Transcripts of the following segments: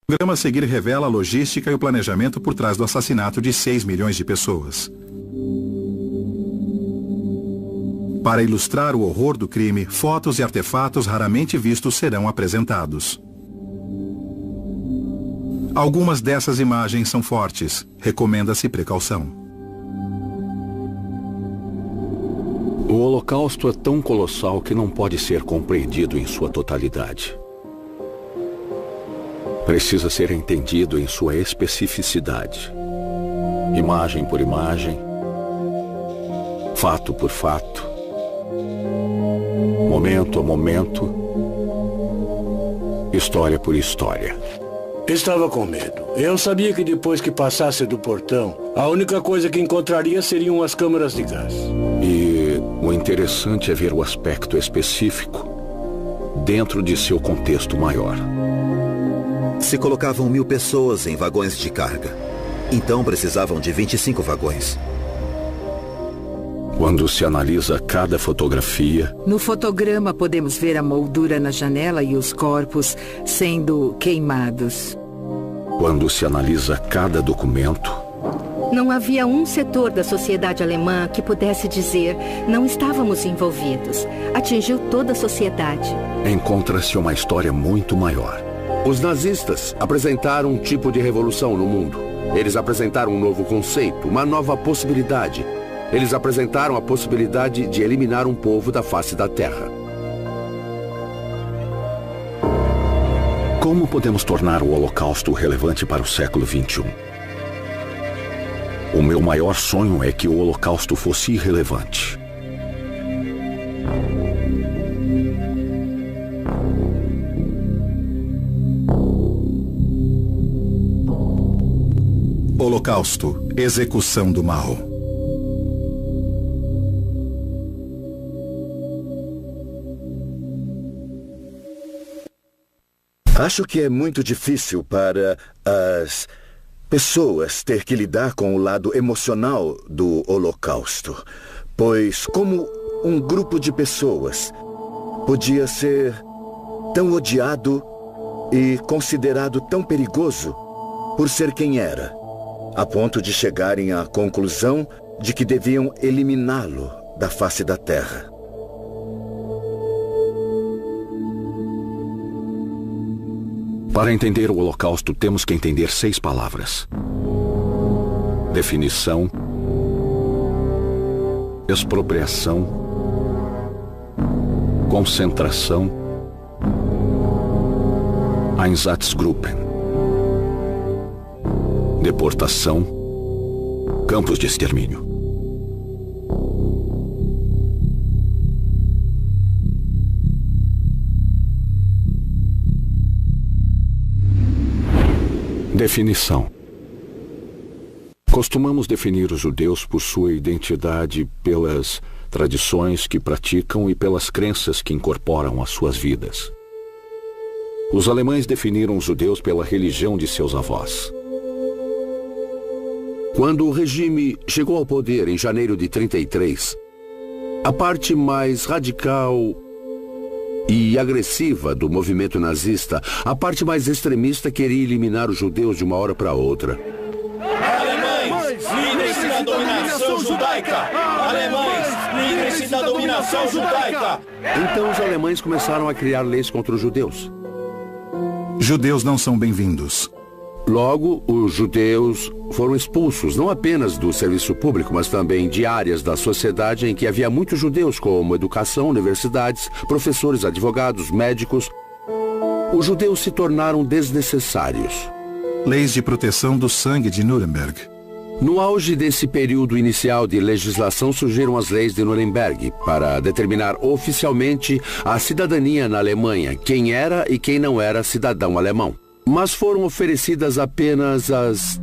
O programa a seguir revela a logística e o planejamento por trás do assassinato de 6 milhões de pessoas. Para ilustrar o horror do crime, fotos e artefatos raramente vistos serão apresentados. Algumas dessas imagens são fortes. Recomenda-se precaução. O Holocausto é tão colossal que não pode ser compreendido em sua totalidade. Precisa ser entendido em sua especificidade. Imagem por imagem, fato por fato, momento a momento, história por história. Estava com medo. Eu sabia que depois que passasse do portão, a única coisa que encontraria seriam as câmaras de gás. E o interessante é ver o aspecto específico dentro de seu contexto maior. Se colocavam 1000 pessoas em vagões de carga. Então precisavam de 25 vagões. Quando se analisa cada fotografia... No fotograma podemos ver a moldura na janela e os corpos sendo queimados. Quando se analisa cada documento... Não havia um setor da sociedade alemã que pudesse dizer não estávamos envolvidos. Atingiu toda a sociedade. Encontra-se uma história muito maior. Os nazistas apresentaram um tipo de revolução no mundo. Eles apresentaram um novo conceito, uma nova possibilidade. Eles apresentaram a possibilidade de eliminar um povo da face da Terra. Como podemos tornar o Holocausto relevante para o século XXI? O meu maior sonho é que o Holocausto fosse irrelevante. Holocausto, execução do mal. Acho que é muito difícil para as pessoas ter que lidar com o lado emocional do Holocausto, pois como um grupo de pessoas podia ser tão odiado e considerado tão perigoso por ser quem era, a ponto de chegarem à conclusão de que deviam eliminá-lo da face da Terra. Para entender o Holocausto, temos que entender 6 palavras. Definição, expropriação, concentração, Einsatzgruppen, deportação, campos de extermínio. Definição. Costumamos definir os judeus por sua identidade, pelas tradições que praticam e pelas crenças que incorporam às suas vidas. Os alemães definiram os judeus pela religião de seus avós. Quando o regime chegou ao poder em janeiro de 1933, a parte mais radical e agressiva do movimento nazista, a parte mais extremista queria eliminar os judeus de uma hora para outra. Alemães, livrem-se da dominação judaica! Alemães, livrem-se da dominação judaica! Então os alemães começaram a criar leis contra os judeus. Judeus não são bem-vindos. Logo, os judeus foram expulsos não apenas do serviço público, mas também de áreas da sociedade em que havia muitos judeus, como educação, universidades, professores, advogados, médicos. Os judeus se tornaram desnecessários. Leis de proteção do sangue de Nuremberg. No auge desse período inicial de legislação surgiram as leis de Nuremberg para determinar oficialmente a cidadania na Alemanha, quem era e quem não era cidadão alemão. Mas foram oferecidas apenas as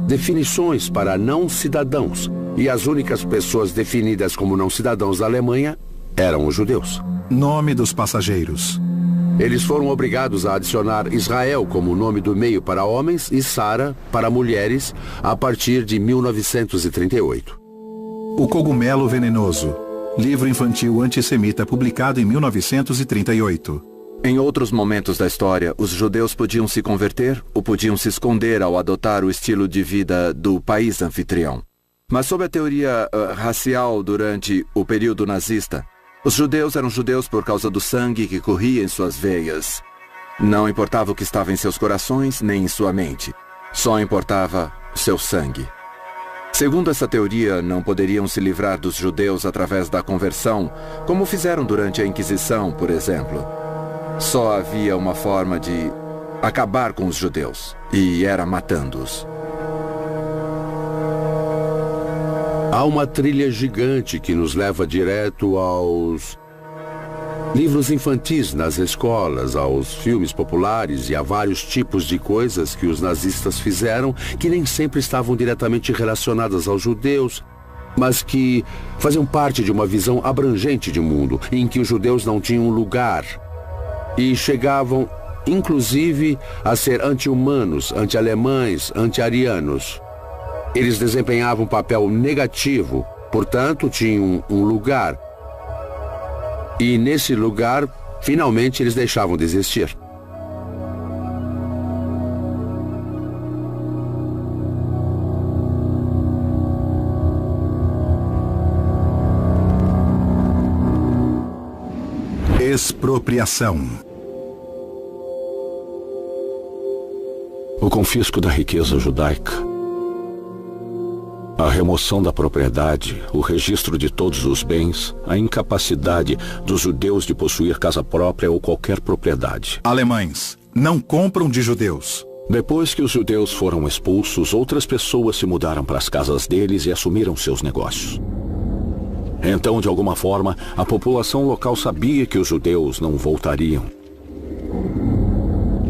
definições para não cidadãos, e as únicas pessoas definidas como não cidadãos da Alemanha eram os judeus. Nome dos passageiros. Eles foram obrigados a adicionar Israel como nome do meio para homens e Sara para mulheres a partir de 1938. O Cogumelo Venenoso. Livro infantil antissemita publicado em 1938. Em outros momentos da história, os judeus podiam se converter ou podiam se esconder ao adotar o estilo de vida do país anfitrião. Mas sob a teoria racial durante o período nazista, os judeus eram judeus por causa do sangue que corria em suas veias. Não importava o que estava em seus corações nem em sua mente. Só importava o seu sangue. Segundo essa teoria, não poderiam se livrar dos judeus através da conversão, como fizeram durante a Inquisição, por exemplo. Só havia uma forma de acabar com os judeus, e era matando-os. Há uma trilha gigante que nos leva direto aos livros infantis nas escolas, aos filmes populares e a vários tipos de coisas que os nazistas fizeram que nem sempre estavam diretamente relacionadas aos judeus, mas que faziam parte de uma visão abrangente de mundo, em que os judeus não tinham lugar e chegavam, inclusive, a ser anti-humanos, anti-alemães, anti-arianos. Eles desempenhavam um papel negativo, portanto, tinham um lugar. E nesse lugar, finalmente, eles deixavam de existir. Expropriação. O confisco da riqueza judaica, a remoção da propriedade, o registro de todos os bens, a incapacidade dos judeus de possuir casa própria ou qualquer propriedade. Alemães não compram de judeus. Depois que os judeus foram expulsos, outras pessoas se mudaram para as casas deles e assumiram seus negócios. Então, de alguma forma, a população local sabia que os judeus não voltariam.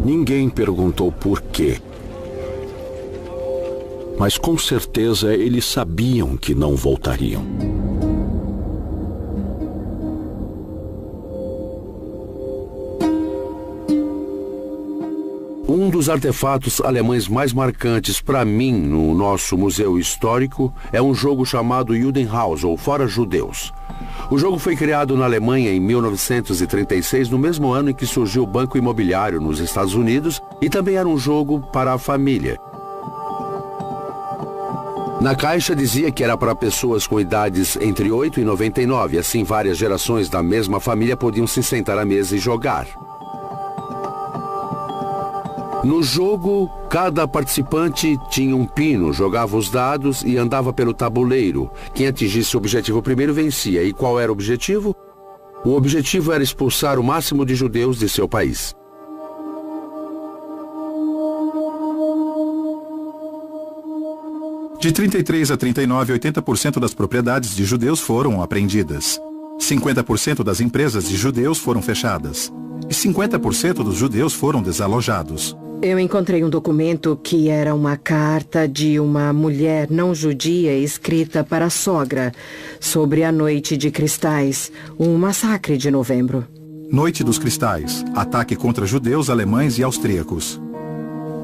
Ninguém perguntou por quê. Mas com certeza eles sabiam que não voltariam. Um dos artefatos alemães mais marcantes para mim no nosso museu histórico é um jogo chamado Judenhaus, ou Fora Judeus. O jogo foi criado na Alemanha em 1936, no mesmo ano em que surgiu o Banco Imobiliário nos Estados Unidos, e também era um jogo para a família. Na caixa dizia que era para pessoas com idades entre 8 e 99, assim várias gerações da mesma família podiam se sentar à mesa e jogar. No jogo, cada participante tinha um pino, jogava os dados e andava pelo tabuleiro. Quem atingisse o objetivo primeiro vencia. E qual era o objetivo? O objetivo era expulsar o máximo de judeus de seu país. De 33 a 39, 80% das propriedades de judeus foram apreendidas. 50% das empresas de judeus foram fechadas. E 50% dos judeus foram desalojados. Eu encontrei um documento que era uma carta de uma mulher não judia escrita para a sogra sobre a Noite de Cristais, um massacre de novembro. Noite dos Cristais, ataque contra judeus, alemães e austríacos.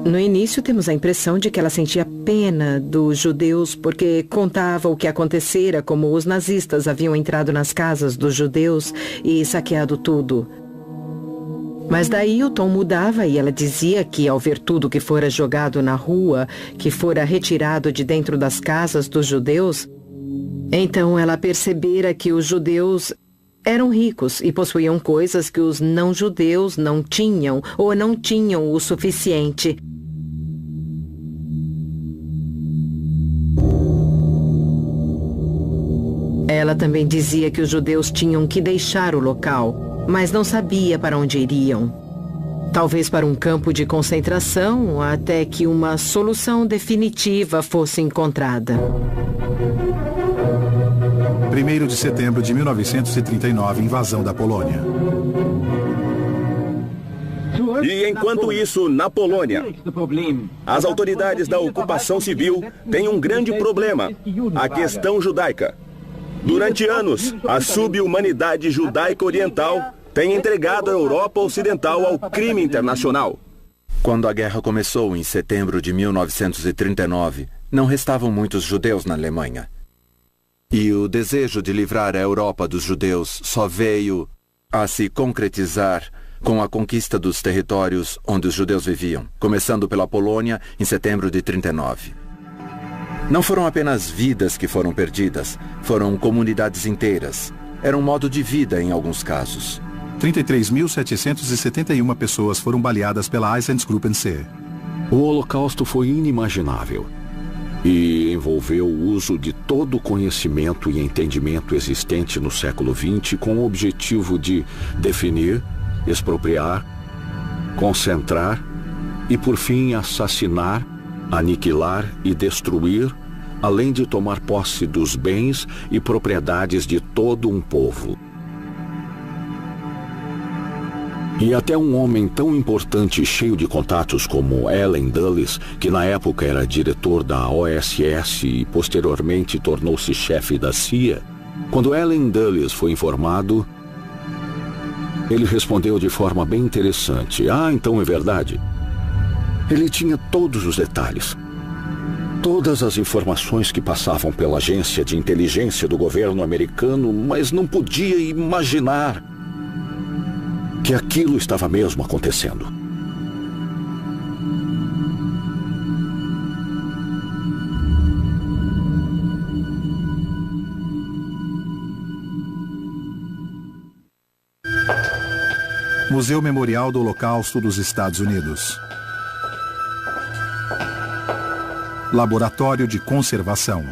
No início temos a impressão de que ela sentia pena dos judeus porque contava o que acontecera, como os nazistas haviam entrado nas casas dos judeus e saqueado tudo. Mas daí o tom mudava e ela dizia que ao ver tudo que fora jogado na rua, que fora retirado de dentro das casas dos judeus, então ela percebera que os judeus eram ricos e possuíam coisas que os não-judeus não tinham ou não tinham o suficiente. Ela também dizia que os judeus tinham que deixar o local, mas não sabia para onde iriam. Talvez para um campo de concentração, até que uma solução definitiva fosse encontrada. 1º de setembro de 1939, invasão da Polônia. E enquanto isso, na Polônia, as autoridades da ocupação civil têm um grande problema, a questão judaica. Durante anos, a subhumanidade judaica oriental tem entregado a Europa Ocidental ao crime internacional. Quando a guerra começou em setembro de 1939, não restavam muitos judeus na Alemanha. E o desejo de livrar a Europa dos judeus só veio a se concretizar com a conquista dos territórios onde os judeus viviam, começando pela Polônia em setembro de 1939. Não foram apenas vidas que foram perdidas, foram comunidades inteiras. Era um modo de vida em alguns casos. 33.771 pessoas foram baleadas pela Einsatzgruppen C. O Holocausto foi inimaginável e envolveu o uso de todo o conhecimento e entendimento existente no século XX com o objetivo de definir, expropriar, concentrar e, por fim, assassinar, aniquilar e destruir, além de tomar posse dos bens e propriedades de todo um povo. E até um homem tão importante e cheio de contatos como Allen Dulles, que na época era diretor da OSS e posteriormente tornou-se chefe da CIA, quando Allen Dulles foi informado, ele respondeu de forma bem interessante. Então é verdade. Ele tinha todos os detalhes. Todas as informações que passavam pela agência de inteligência do governo americano, mas não podia imaginar que aquilo estava mesmo acontecendo. Museu Memorial do Holocausto dos Estados Unidos. Laboratório de Conservação.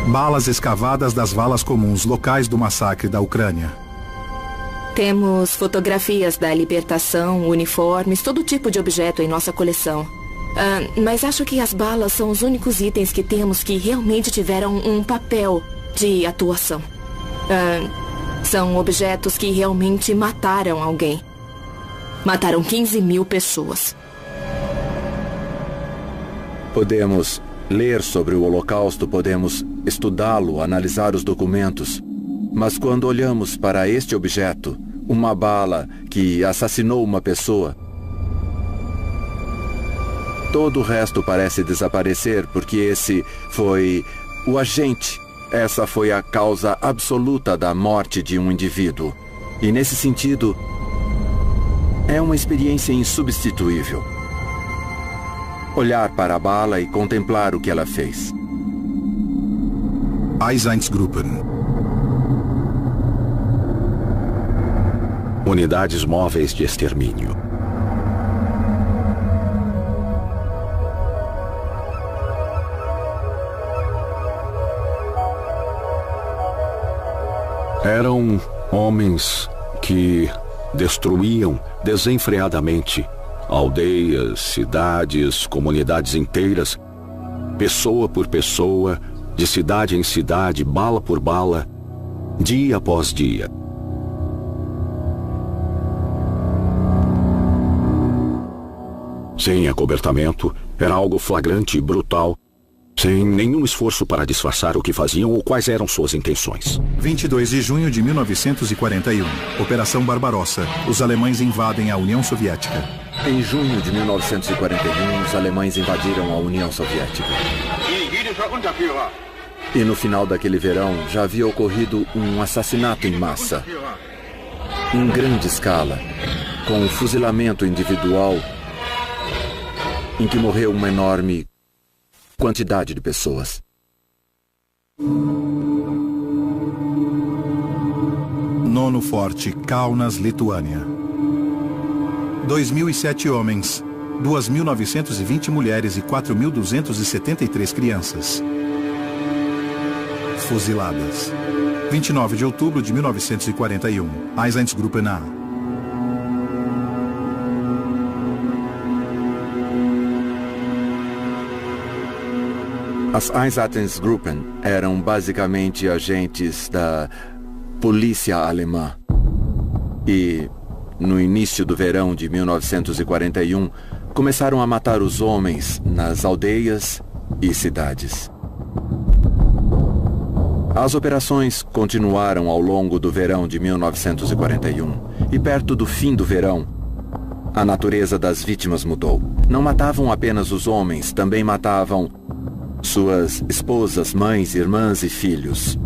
Balas escavadas das valas comuns locais do massacre da Ucrânia. Temos fotografias da libertação, uniformes, todo tipo de objeto em nossa coleção. Mas acho que as balas são os únicos itens que temos que realmente tiveram um papel de atuação. São objetos que realmente mataram alguém. Mataram 15.000 pessoas. Podemos ler sobre o Holocausto, podemos estudá-lo, analisar os documentos. Mas quando olhamos para este objeto, uma bala que assassinou uma pessoa, todo o resto parece desaparecer, porque esse foi o agente. Essa foi a causa absoluta da morte de um indivíduo. E nesse sentido, é uma experiência insubstituível. Olhar para a bala e contemplar o que ela fez. Einsatzgruppen. Unidades móveis de extermínio. Eram homens que destruíam desenfreadamente aldeias, cidades, comunidades inteiras, pessoa por pessoa, de cidade em cidade, bala por bala, dia após dia. Sem acobertamento, era algo flagrante e brutal, sem nenhum esforço para disfarçar o que faziam ou quais eram suas intenções. 22 de junho de 1941. Operação Barbarossa. Os alemães invadem a União Soviética. Em junho de 1941, os alemães invadiram a União Soviética. E no final daquele verão, já havia ocorrido um assassinato em massa. Em grande escala, com um fuzilamento individual, em que morreu uma enorme quantidade de pessoas. Nono Forte, Kaunas, Lituânia. 2.007 homens, 2.920 mulheres e 4.273 crianças fuziladas. 29 de outubro de 1941. Einsatzgruppen A. As Einsatzgruppen eram basicamente agentes da polícia alemã. E no início do verão de 1941, começaram a matar os homens nas aldeias e cidades. As operações continuaram ao longo do verão de 1941 e perto do fim do verão, a natureza das vítimas mudou. Não matavam apenas os homens, também matavam suas esposas, mães, irmãs e filhos.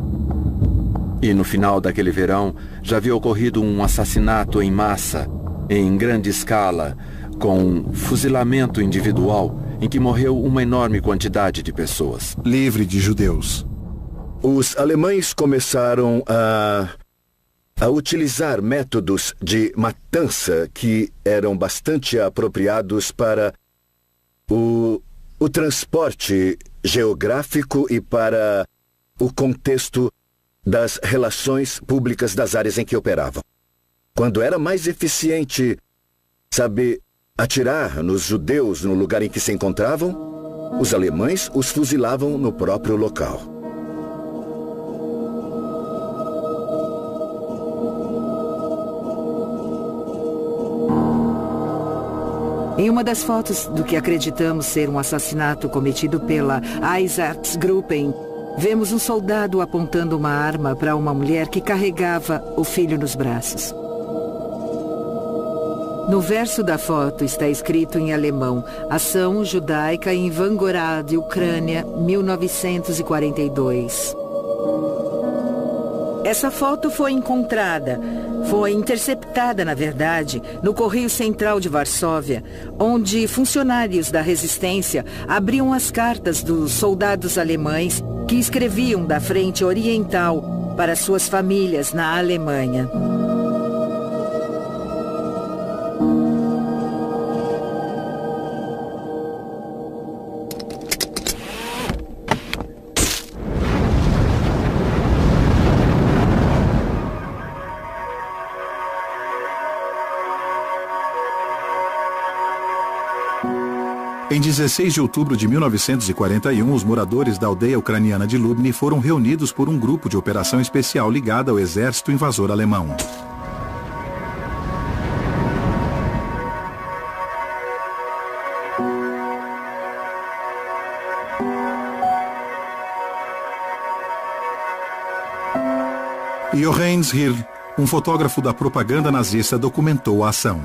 E no final daquele verão, já havia ocorrido um assassinato em massa, em grande escala, com fuzilamento individual, em que morreu uma enorme quantidade de pessoas. Livre de judeus. Os alemães começaram a utilizar métodos de matança que eram bastante apropriados para o transporte geográfico e para o contexto das relações públicas das áreas em que operavam. Quando era mais eficiente, atirar nos judeus no lugar em que se encontravam, os alemães os fuzilavam no próprio local. Em uma das fotos do que acreditamos ser um assassinato cometido pela Einsatzgruppen, vemos um soldado apontando uma arma para uma mulher que carregava o filho nos braços. No verso da foto está escrito em alemão: Ação Judaica em Vangorad, Ucrânia, 1942. Essa foto foi interceptada, na verdade, no Correio Central de Varsóvia, onde funcionários da resistência abriam as cartas dos soldados alemães que escreviam da frente oriental para suas famílias na Alemanha. Em 16 de outubro de 1941, os moradores da aldeia ucraniana de Lubny foram reunidos por um grupo de operação especial ligado ao exército invasor alemão. Johannes Hill, um fotógrafo da propaganda nazista, documentou a ação.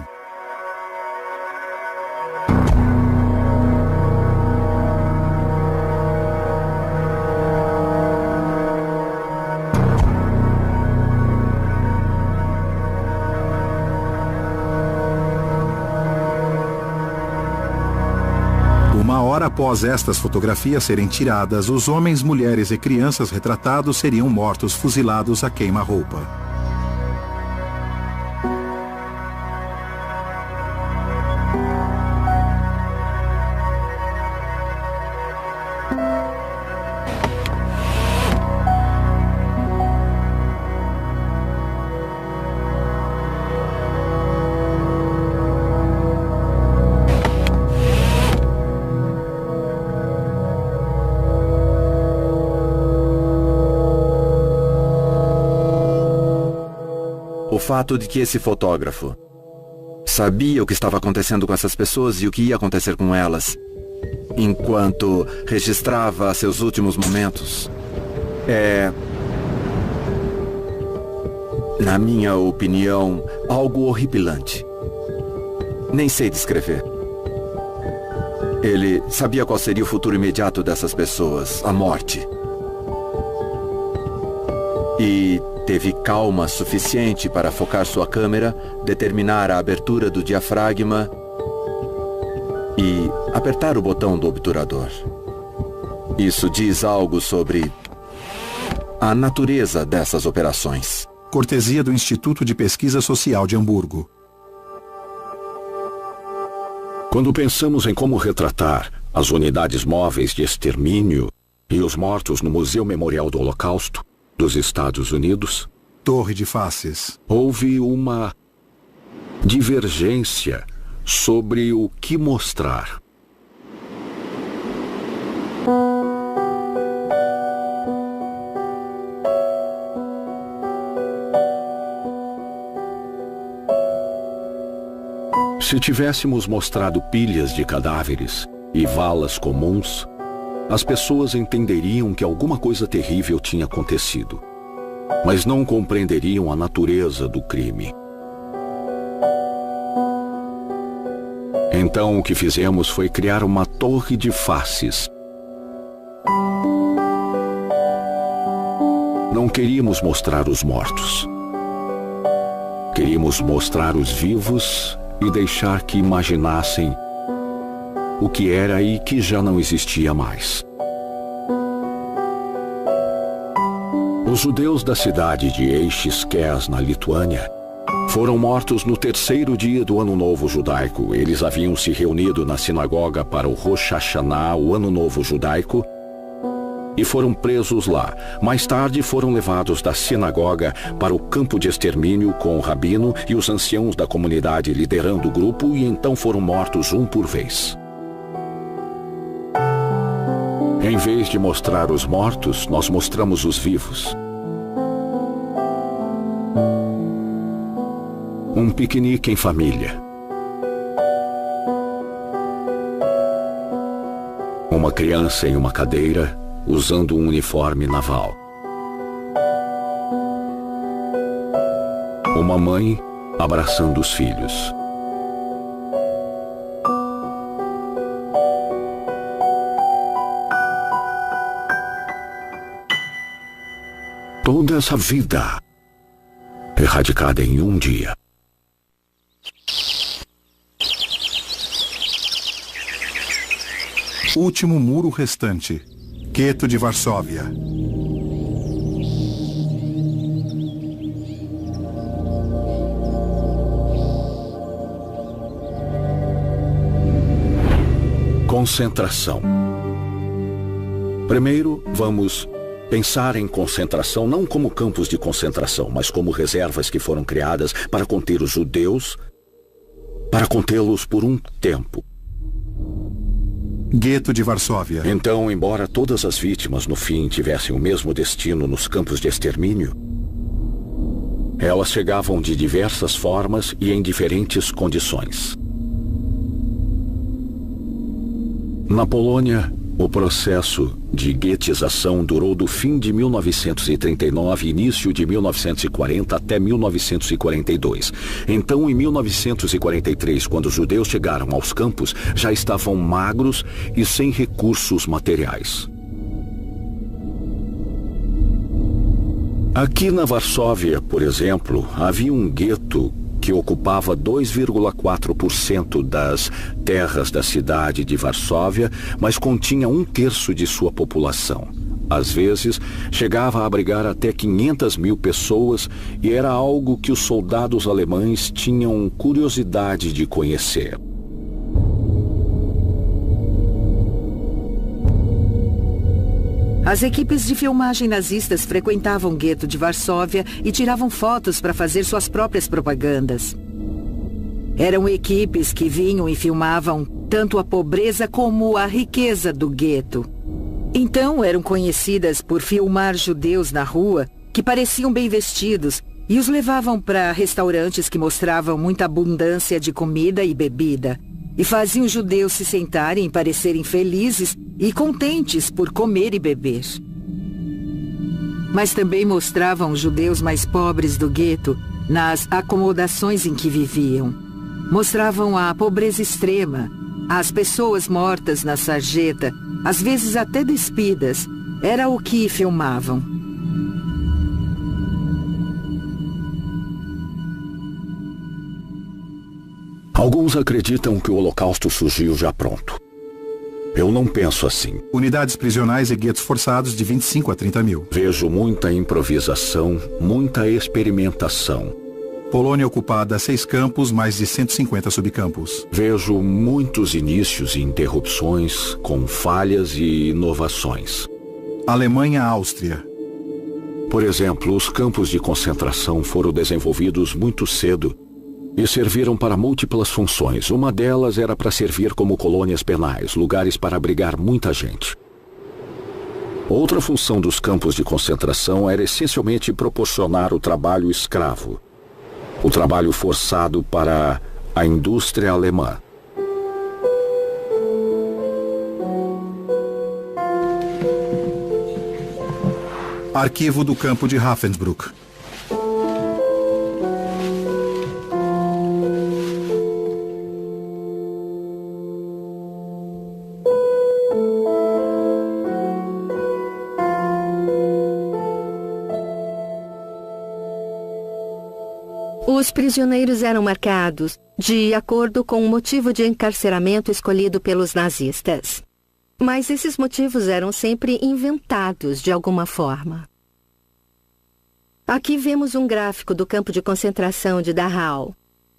Após estas fotografias serem tiradas, os homens, mulheres e crianças retratados seriam mortos fuzilados a queima-roupa. O fato de que esse fotógrafo sabia o que estava acontecendo com essas pessoas e o que ia acontecer com elas, enquanto registrava seus últimos momentos, na minha opinião, algo horripilante. Nem sei descrever. Ele sabia qual seria o futuro imediato dessas pessoas, a morte. E teve calma suficiente para focar sua câmera, determinar a abertura do diafragma e apertar o botão do obturador. Isso diz algo sobre a natureza dessas operações. Cortesia do Instituto de Pesquisa Social de Hamburgo. Quando pensamos em como retratar as unidades móveis de extermínio e os mortos no Museu Memorial do Holocausto dos Estados Unidos, Torre de Faces, houve uma divergência sobre o que mostrar. Se tivéssemos mostrado pilhas de cadáveres e valas comuns, as pessoas entenderiam que alguma coisa terrível tinha acontecido, mas não compreenderiam a natureza do crime. Então o que fizemos foi criar uma torre de faces. Não queríamos mostrar os mortos. Queríamos mostrar os vivos e deixar que imaginassem o que era e que já não existia mais. Os judeus da cidade de Eixiskes, na Lituânia, foram mortos no 3º dia do Ano Novo Judaico. Eles haviam se reunido na sinagoga para o Rosh Hashanah, o Ano Novo Judaico, e foram presos lá. Mais tarde foram levados da sinagoga para o campo de extermínio com o rabino e os anciãos da comunidade liderando o grupo, e então foram mortos um por vez. Em vez de mostrar os mortos, nós mostramos os vivos. Um piquenique em família. Uma criança em uma cadeira, usando um uniforme naval. Uma mãe abraçando os filhos. Toda essa vida erradicada em um dia. Último muro restante. Gueto de Varsóvia. Concentração. Primeiro, vamos pensar em concentração não como campos de concentração, mas como reservas que foram criadas para conter os judeus, para contê-los por um tempo. Gueto de Varsóvia. Então, embora todas as vítimas no fim tivessem o mesmo destino nos campos de extermínio, elas chegavam de diversas formas e em diferentes condições. Na Polônia, o processo de guetização durou do fim de 1939 e início de 1940 até 1942. Então, em 1943, quando os judeus chegaram aos campos, já estavam magros e sem recursos materiais. Aqui na Varsóvia, por exemplo, havia um gueto que ocupava 2,4% das terras da cidade de Varsóvia, mas continha 1/3 de sua população. Às vezes, chegava a abrigar até 500 mil pessoas e era algo que os soldados alemães tinham curiosidade de conhecer. As equipes de filmagem nazistas frequentavam o gueto de Varsóvia e tiravam fotos para fazer suas próprias propagandas. Eram equipes que vinham e filmavam tanto a pobreza como a riqueza do gueto. Então eram conhecidas por filmar judeus na rua que pareciam bem vestidos e os levavam para restaurantes que mostravam muita abundância de comida e bebida. E faziam os judeus se sentarem e parecerem felizes e contentes por comer e beber. Mas também mostravam os judeus mais pobres do gueto nas acomodações em que viviam. Mostravam a pobreza extrema, as pessoas mortas na sarjeta, às vezes até despidas. Era o que filmavam. Alguns acreditam que o Holocausto surgiu já pronto. Eu não penso assim. Unidades prisionais e guetos forçados de 25 a 30 mil. Vejo muita improvisação, muita experimentação. Polônia ocupada, 6 campos, mais de 150 subcampos. Vejo muitos inícios e interrupções, com falhas e inovações. Alemanha, Áustria. Por exemplo, os campos de concentração foram desenvolvidos muito cedo e serviram para múltiplas funções. Uma delas era para servir como colônias penais, lugares para abrigar muita gente. Outra função dos campos de concentração era essencialmente proporcionar o trabalho escravo, o trabalho forçado para A indústria alemã. Arquivo do campo de Ravensbrück. Os prisioneiros eram marcados de acordo com o motivo de encarceramento escolhido pelos nazistas. Mas esses motivos eram sempre inventados de alguma forma. Aqui vemos um gráfico do campo de concentração de Dachau.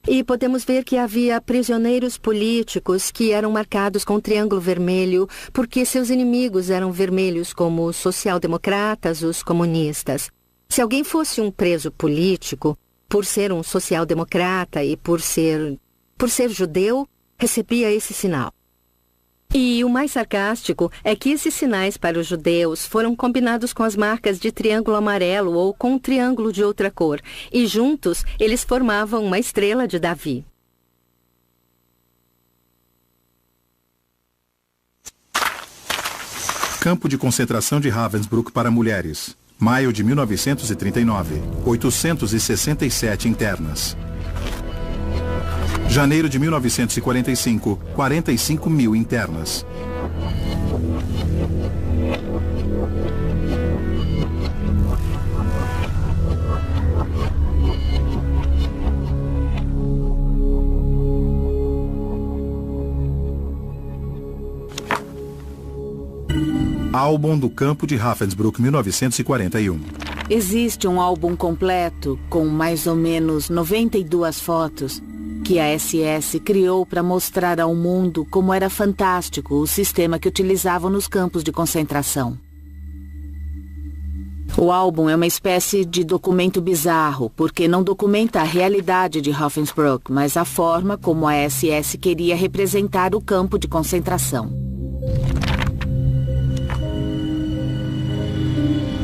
E podemos ver que havia prisioneiros políticos que eram marcados com um triângulo vermelho porque seus inimigos eram vermelhos, como os social-democratas, os comunistas. Se alguém fosse um preso político, por ser um social-democrata e por ser judeu, recebia esse sinal. E o mais sarcástico é que esses sinais para os judeus foram combinados com as marcas de triângulo amarelo ou com um triângulo de outra cor, e juntos eles formavam uma estrela de Davi. Campo de concentração de Ravensbrück para mulheres. Maio de 1939, 867 internas. Janeiro de 1945, 45 mil internas. Álbum do campo de Ravensbrück, 1941. Existe um álbum completo com mais ou menos 92 fotos que a SS criou para mostrar ao mundo como era fantástico o sistema que utilizavam nos campos de concentração. O álbum é uma espécie de documento bizarro, porque não documenta a realidade de Ravensbrück, mas a forma como a SS queria representar o campo de concentração.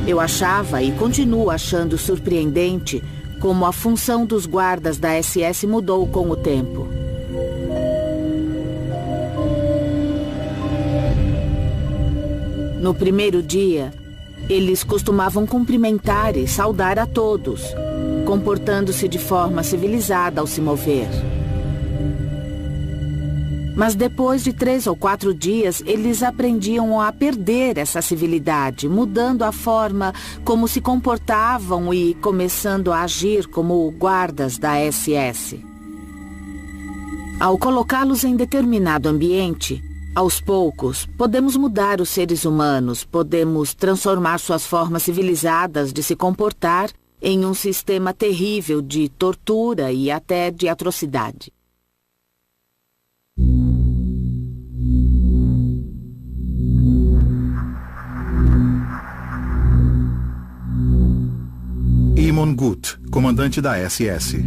Eu achava e continuo achando surpreendente como a função dos guardas da SS mudou com o tempo. No primeiro dia, eles costumavam cumprimentar e saudar a todos, comportando-se de forma civilizada ao se mover. Mas depois de 3 ou 4 dias, eles aprendiam a perder essa civilidade, mudando a forma como se comportavam e começando a agir como guardas da SS. Ao colocá-los em determinado ambiente, aos poucos, podemos mudar os seres humanos, podemos transformar suas formas civilizadas de se comportar em um sistema terrível de tortura e até de atrocidade. Imon Gut, comandante da SS.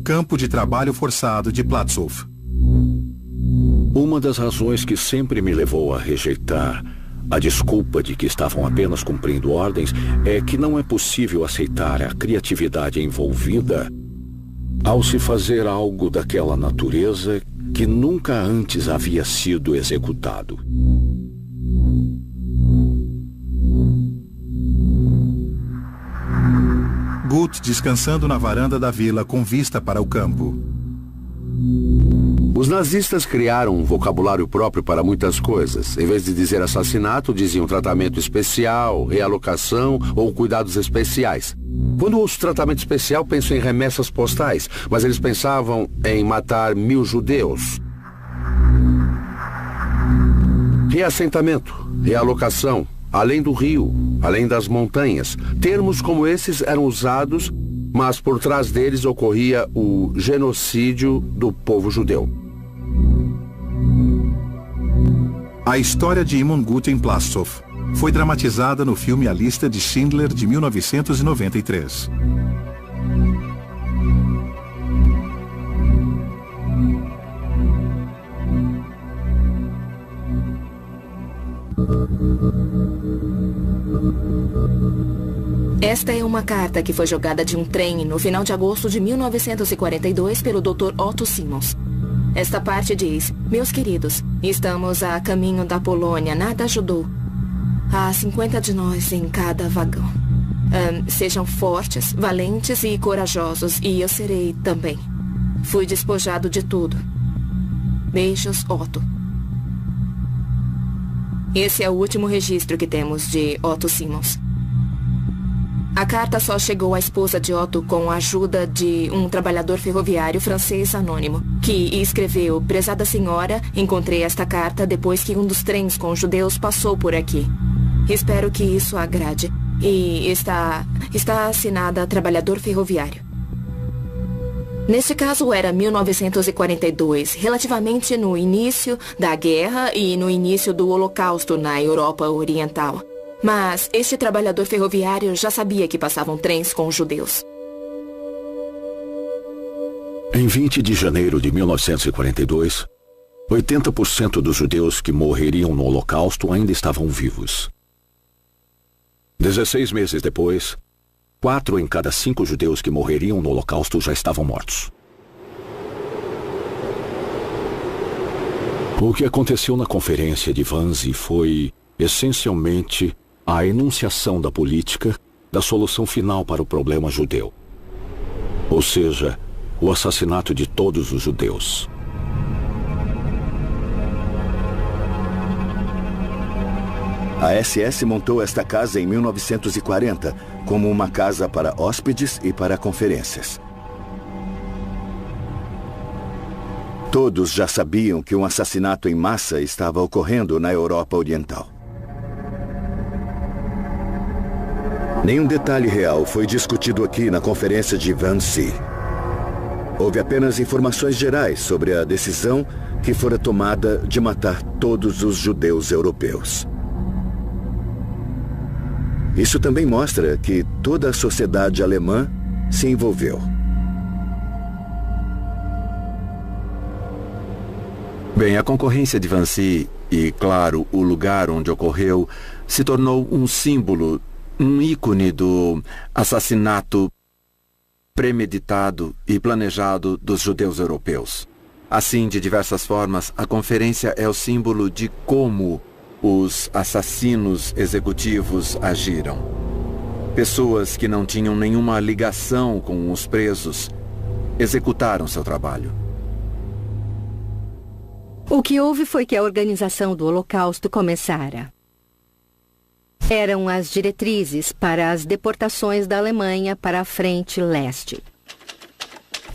Campo de trabalho forçado de Platzow. Uma das razões que sempre me levou a rejeitar a desculpa de que estavam apenas cumprindo ordens é que não é possível aceitar a criatividade envolvida ao se fazer algo daquela natureza que nunca antes havia sido executado. Gut descansando na varanda da vila com vista para o campo. Os nazistas criaram um vocabulário próprio para muitas coisas. Em vez de dizer assassinato, diziam tratamento especial, realocação ou cuidados especiais. Quando ouço tratamento especial, penso em remessas postais, mas eles pensavam em matar 1000 judeus. Reassentamento, realocação, além do rio, além das montanhas. Termos como esses eram usados, mas por trás deles ocorria o genocídio do povo judeu. A história de Imon Gut em Platzow foi dramatizada no filme A Lista de Schindler de 1993. Esta é uma carta que foi jogada de um trem no final de agosto de 1942 pelo Dr. Otto Simmons. Esta parte diz: meus queridos, estamos a caminho da Polônia, nada ajudou. Há 50 de nós em cada vagão. Sejam fortes, valentes e corajosos, e eu serei também. Fui despojado de tudo. Beijos, Otto. Esse é o último registro que temos de Otto Simmons. A carta só chegou à esposa de Otto com a ajuda de um trabalhador ferroviário francês anônimo, que escreveu: prezada senhora, encontrei esta carta depois que um dos trens com judeus passou por aqui. Espero que isso agrade. E está assinada Trabalhador Ferroviário. Neste caso era 1942, relativamente no início da guerra e no início do Holocausto na Europa Oriental. Mas este trabalhador ferroviário já sabia que passavam trens com judeus. Em 20 de janeiro de 1942, 80% dos judeus que morreriam no Holocausto ainda estavam vivos. 16 meses depois, 4 em cada 5 judeus que morreriam no Holocausto já estavam mortos. O que aconteceu na conferência de Wannsee foi, essencialmente, a enunciação da política da solução final para o problema judeu. Ou seja, o assassinato de todos os judeus. A SS montou esta casa em 1940 como uma casa para hóspedes e para conferências. Todos já sabiam que um assassinato em massa estava ocorrendo na Europa Oriental. Nenhum detalhe real foi discutido aqui na conferência de Wannsee. Houve apenas informações gerais sobre a decisão que fora tomada de matar todos os judeus europeus. Isso também mostra que toda a sociedade alemã se envolveu. Bem, a concorrência de Wannsee e, claro, o lugar onde ocorreu se tornou um símbolo, um ícone do assassinato premeditado e planejado dos judeus europeus. Assim, de diversas formas, a conferência é o símbolo de como os assassinos executivos agiram. Pessoas que não tinham nenhuma ligação com os presos executaram seu trabalho. O que houve foi que a organização do Holocausto começara. Eram as diretrizes para as deportações da Alemanha para a frente leste.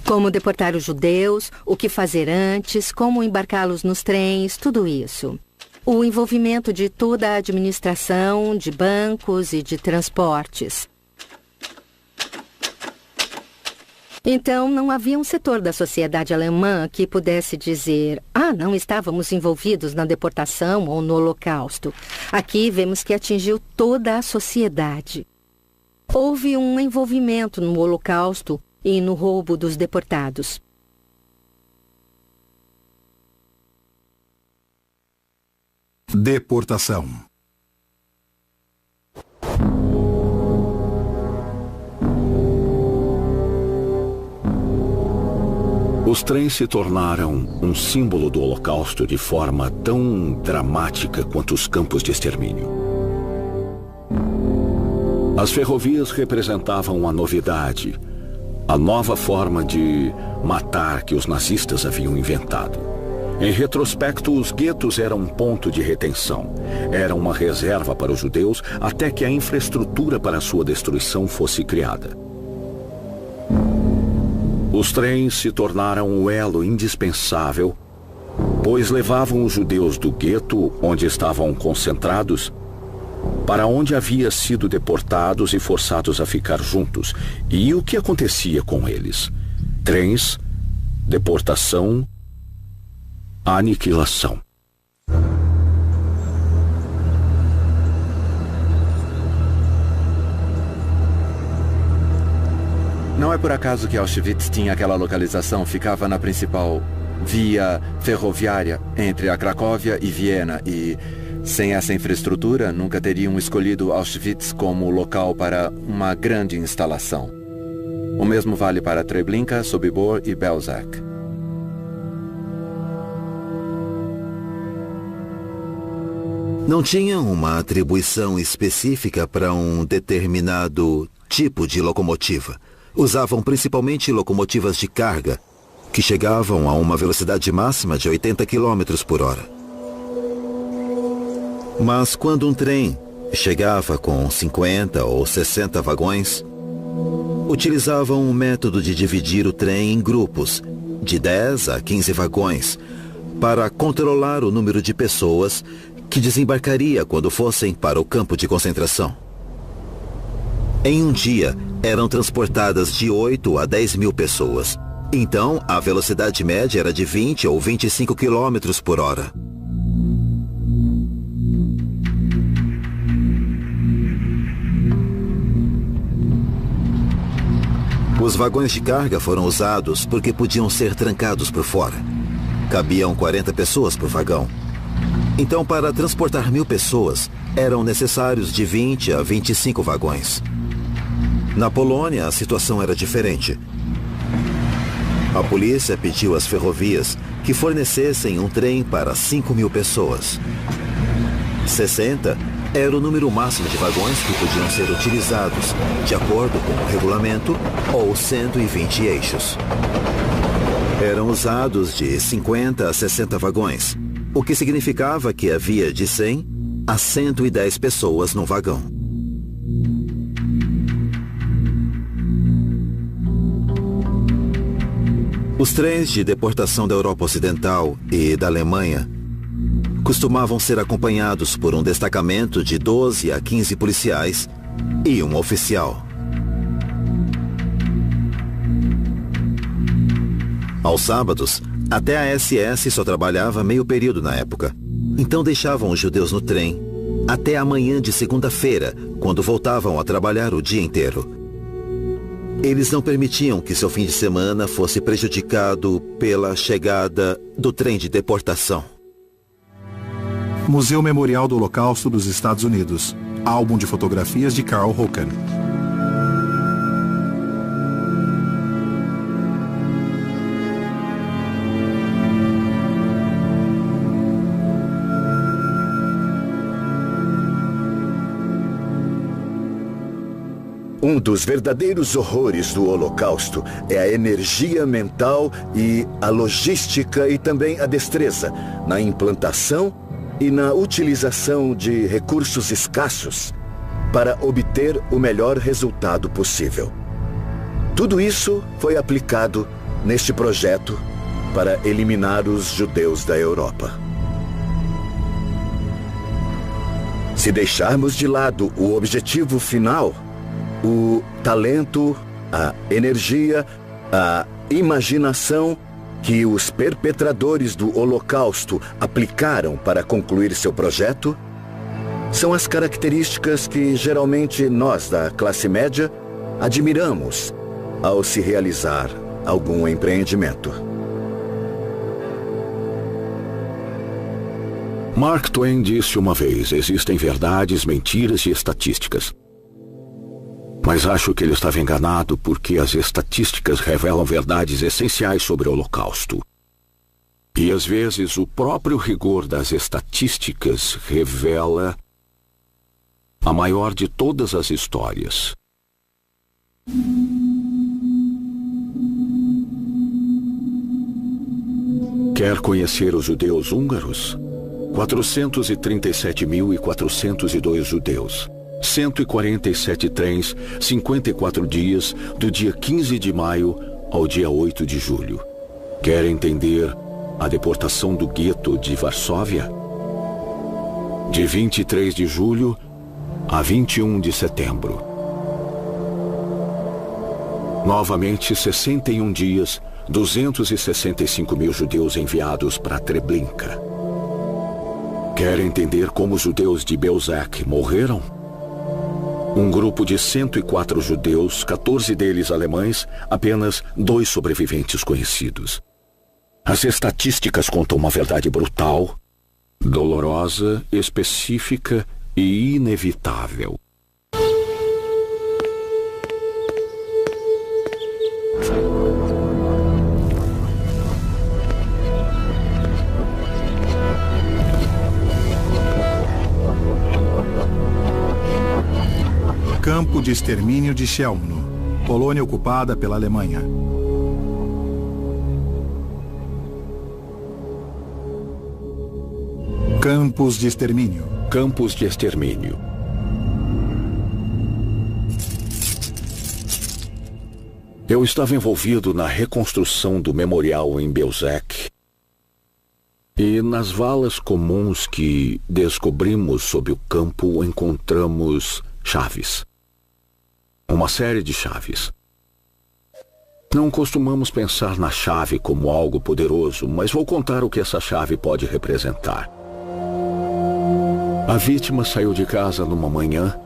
Como deportar os judeus, o que fazer antes, como embarcá-los nos trens, tudo isso. O envolvimento de toda a administração, de bancos e de transportes. Então, não havia um setor da sociedade alemã que pudesse dizer: não estávamos envolvidos na deportação ou no Holocausto. Aqui vemos que atingiu toda a sociedade. Houve um envolvimento no Holocausto e no roubo dos deportados. Deportação. Os trens se tornaram um símbolo do Holocausto de forma tão dramática quanto os campos de extermínio. As ferrovias representavam a novidade, a nova forma de matar que os nazistas haviam inventado. Em retrospecto, os guetos eram um ponto de retenção. Era uma reserva para os judeus até que a infraestrutura para sua destruição fosse criada. Os trens se tornaram um elo indispensável, pois levavam os judeus do gueto, onde estavam concentrados, para onde havia sido deportados e forçados a ficar juntos. E o que acontecia com eles? Trens, deportação, aniquilação. Não é por acaso que Auschwitz tinha aquela localização, ficava na principal via ferroviária entre a Cracóvia e Viena e, sem essa infraestrutura, nunca teriam escolhido Auschwitz como local para uma grande instalação. O mesmo vale para Treblinka, Sobibor e Belzec. Não tinham uma atribuição específica para um determinado tipo de locomotiva. Usavam principalmente locomotivas de carga, que chegavam a uma velocidade máxima de 80 km por hora. Mas quando um trem chegava com 50 ou 60 vagões, utilizavam um método de dividir o trem em grupos, de 10 a 15 vagões, para controlar o número de pessoas que desembarcaria quando fossem para o campo de concentração. Em um dia, eram transportadas de 8 a 10 mil pessoas. Então, a velocidade média era de 20 ou 25 km por hora. Os vagões de carga foram usados porque podiam ser trancados por fora. Cabiam 40 pessoas por vagão. Então, para transportar 1000 pessoas, eram necessários de 20 a 25 vagões. Na Polônia, a situação era diferente. A polícia pediu às ferrovias que fornecessem um trem para 5.000 pessoas. 60 era o número máximo de vagões que podiam ser utilizados, de acordo com o regulamento, ou 120 eixos. Eram usados de 50 a 60 vagões, o que significava que havia de 100 a 110 pessoas no vagão. Os trens de deportação da Europa Ocidental e da Alemanha costumavam ser acompanhados por um destacamento de 12 a 15 policiais e um oficial. Aos sábados, até a SS só trabalhava meio período na época. Então deixavam os judeus no trem até a manhã de segunda-feira, quando voltavam a trabalhar o dia inteiro. Eles não permitiam que seu fim de semana fosse prejudicado pela chegada do trem de deportação. Museu Memorial do Holocausto dos Estados Unidos. Álbum de fotografias de Carl Hocken. Um dos verdadeiros horrores do Holocausto é a energia mental e a logística e também a destreza na implantação e na utilização de recursos escassos para obter o melhor resultado possível. Tudo isso foi aplicado neste projeto para eliminar os judeus da Europa. Se deixarmos de lado o objetivo final, o talento, a energia, a imaginação que os perpetradores do Holocausto aplicaram para concluir seu projeto, são as características que geralmente nós da classe média admiramos ao se realizar algum empreendimento. Mark Twain disse uma vez: existem verdades, mentiras e estatísticas. Mas acho que ele estava enganado, porque as estatísticas revelam verdades essenciais sobre o Holocausto. E às vezes o próprio rigor das estatísticas revela a maior de todas as histórias. Quer conhecer os judeus húngaros? 437.402 judeus. 147 trens, 54 dias, do dia 15 de maio ao dia 8 de julho. Quer entender a deportação do gueto de Varsóvia? De 23 de julho a 21 de setembro. Novamente, 61 dias, 265 mil judeus enviados para Treblinka. Quer entender como os judeus de Belzec morreram? Um grupo de 104 judeus, 14 deles alemães, apenas 2 sobreviventes conhecidos. As estatísticas contam uma verdade brutal, dolorosa, específica e inevitável. de extermínio de Chełmno, Polônia ocupada pela Alemanha. Campos de extermínio. Campos de extermínio. Eu estava envolvido na reconstrução do memorial em Belzec. E nas valas comuns que descobrimos sob o campo encontramos chaves. Uma série de chaves. Não costumamos pensar na chave como algo poderoso, mas vou contar o que essa chave pode representar. A vítima saiu de casa numa manhã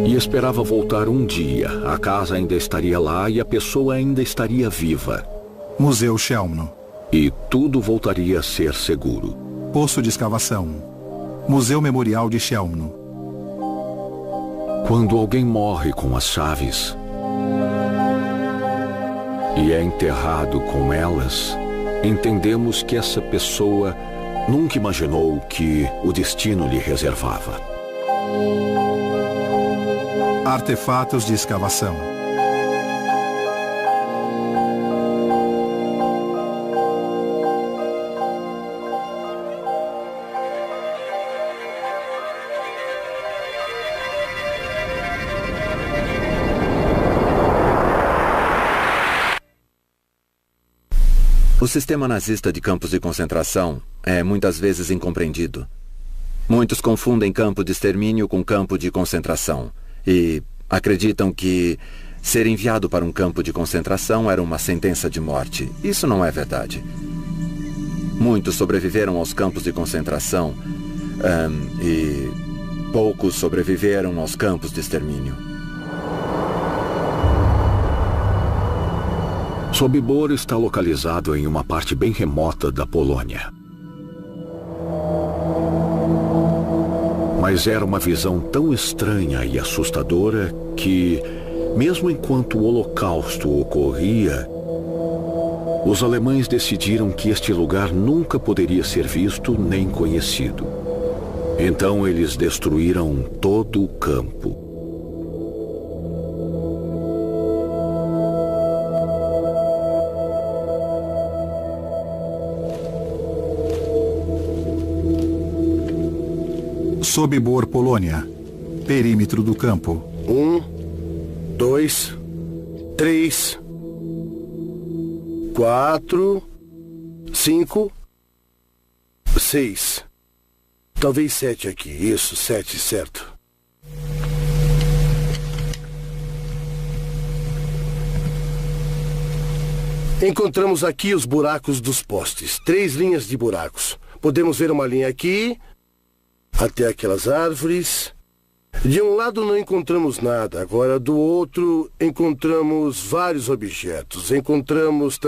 e esperava voltar um dia. A casa ainda estaria lá e a pessoa ainda estaria viva. Museu Chełmno. E tudo voltaria a ser seguro. Poço de escavação. Museu Memorial de Chełmno. Quando alguém morre com as chaves e é enterrado com elas, entendemos que essa pessoa nunca imaginou que o destino lhe reservava. Artefatos de escavação. O sistema nazista de campos de concentração é muitas vezes incompreendido. Muitos confundem campo de extermínio com campo de concentração e acreditam que ser enviado para um campo de concentração era uma sentença de morte. Isso não é verdade. Muitos sobreviveram aos campos de concentração e poucos sobreviveram aos campos de extermínio. Sobibor está localizado em uma parte bem remota da Polônia. Mas era uma visão tão estranha e assustadora que, mesmo enquanto o Holocausto ocorria, os alemães decidiram que este lugar nunca poderia ser visto nem conhecido. Então eles destruíram todo o campo. Sobibor, Polônia. Perímetro do campo. 1, 2, 3, 4, 5, 6. Talvez 7 aqui. Isso, 7, certo. Encontramos aqui os buracos dos postes. 3 linhas de buracos. Podemos ver uma linha aqui, até aquelas árvores. De um lado não encontramos nada. Agora, do outro, encontramos vários objetos. Encontramos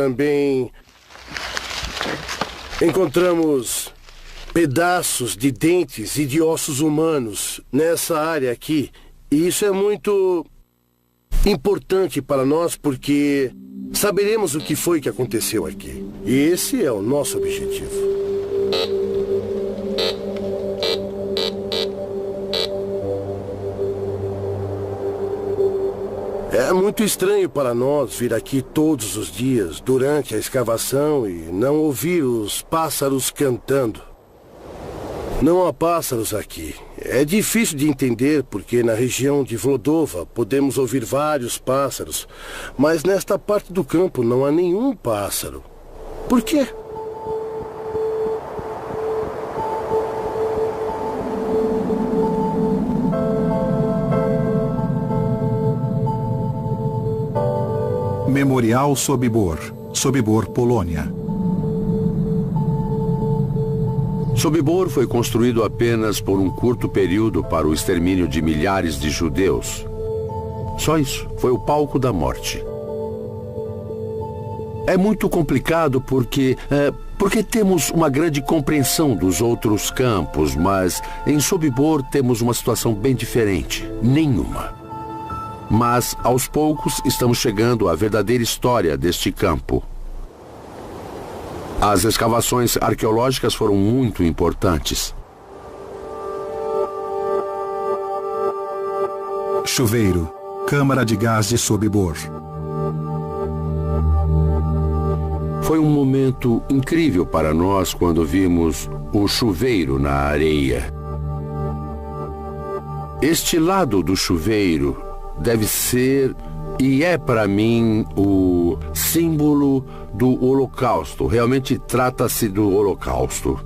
pedaços de dentes e de ossos humanos nessa área aqui. E isso é muito importante para nós porque saberemos o que foi que aconteceu aqui. E esse é o nosso objetivo. É muito estranho para nós vir aqui todos os dias durante a escavação e não ouvir os pássaros cantando. Não há pássaros aqui. É difícil de entender porque na região de Vlodova podemos ouvir vários pássaros, mas nesta parte do campo não há nenhum pássaro. Por quê? Memorial Sobibor. Sobibor, Polônia. Sobibor foi construído apenas por um curto período para o extermínio de milhares de judeus. Só isso. Foi o palco da morte. É muito complicado porque temos uma grande compreensão dos outros campos, mas em Sobibor temos uma situação bem diferente. Nenhuma. Mas, aos poucos, estamos chegando à verdadeira história deste campo. As escavações arqueológicas foram muito importantes. Chuveiro. Câmara de gás de Sobibor. Foi um momento incrível para nós quando vimos o chuveiro na areia. Este lado do chuveiro deve ser e é para mim o símbolo do Holocausto. Realmente trata-se do Holocausto.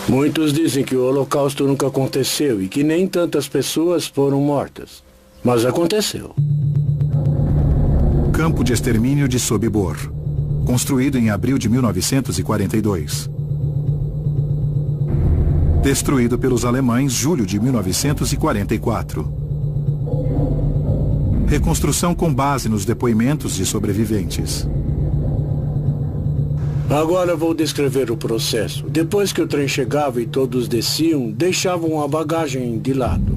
Muitos dizem que o Holocausto nunca aconteceu e que nem tantas pessoas foram mortas. Mas aconteceu. Campo de extermínio de Sobibor. Construído em abril de 1942. Destruído pelos alemães julho de 1944. Reconstrução com base nos depoimentos de sobreviventes. Agora vou descrever o processo. Depois que o trem chegava e todos desciam, deixavam a bagagem de lado.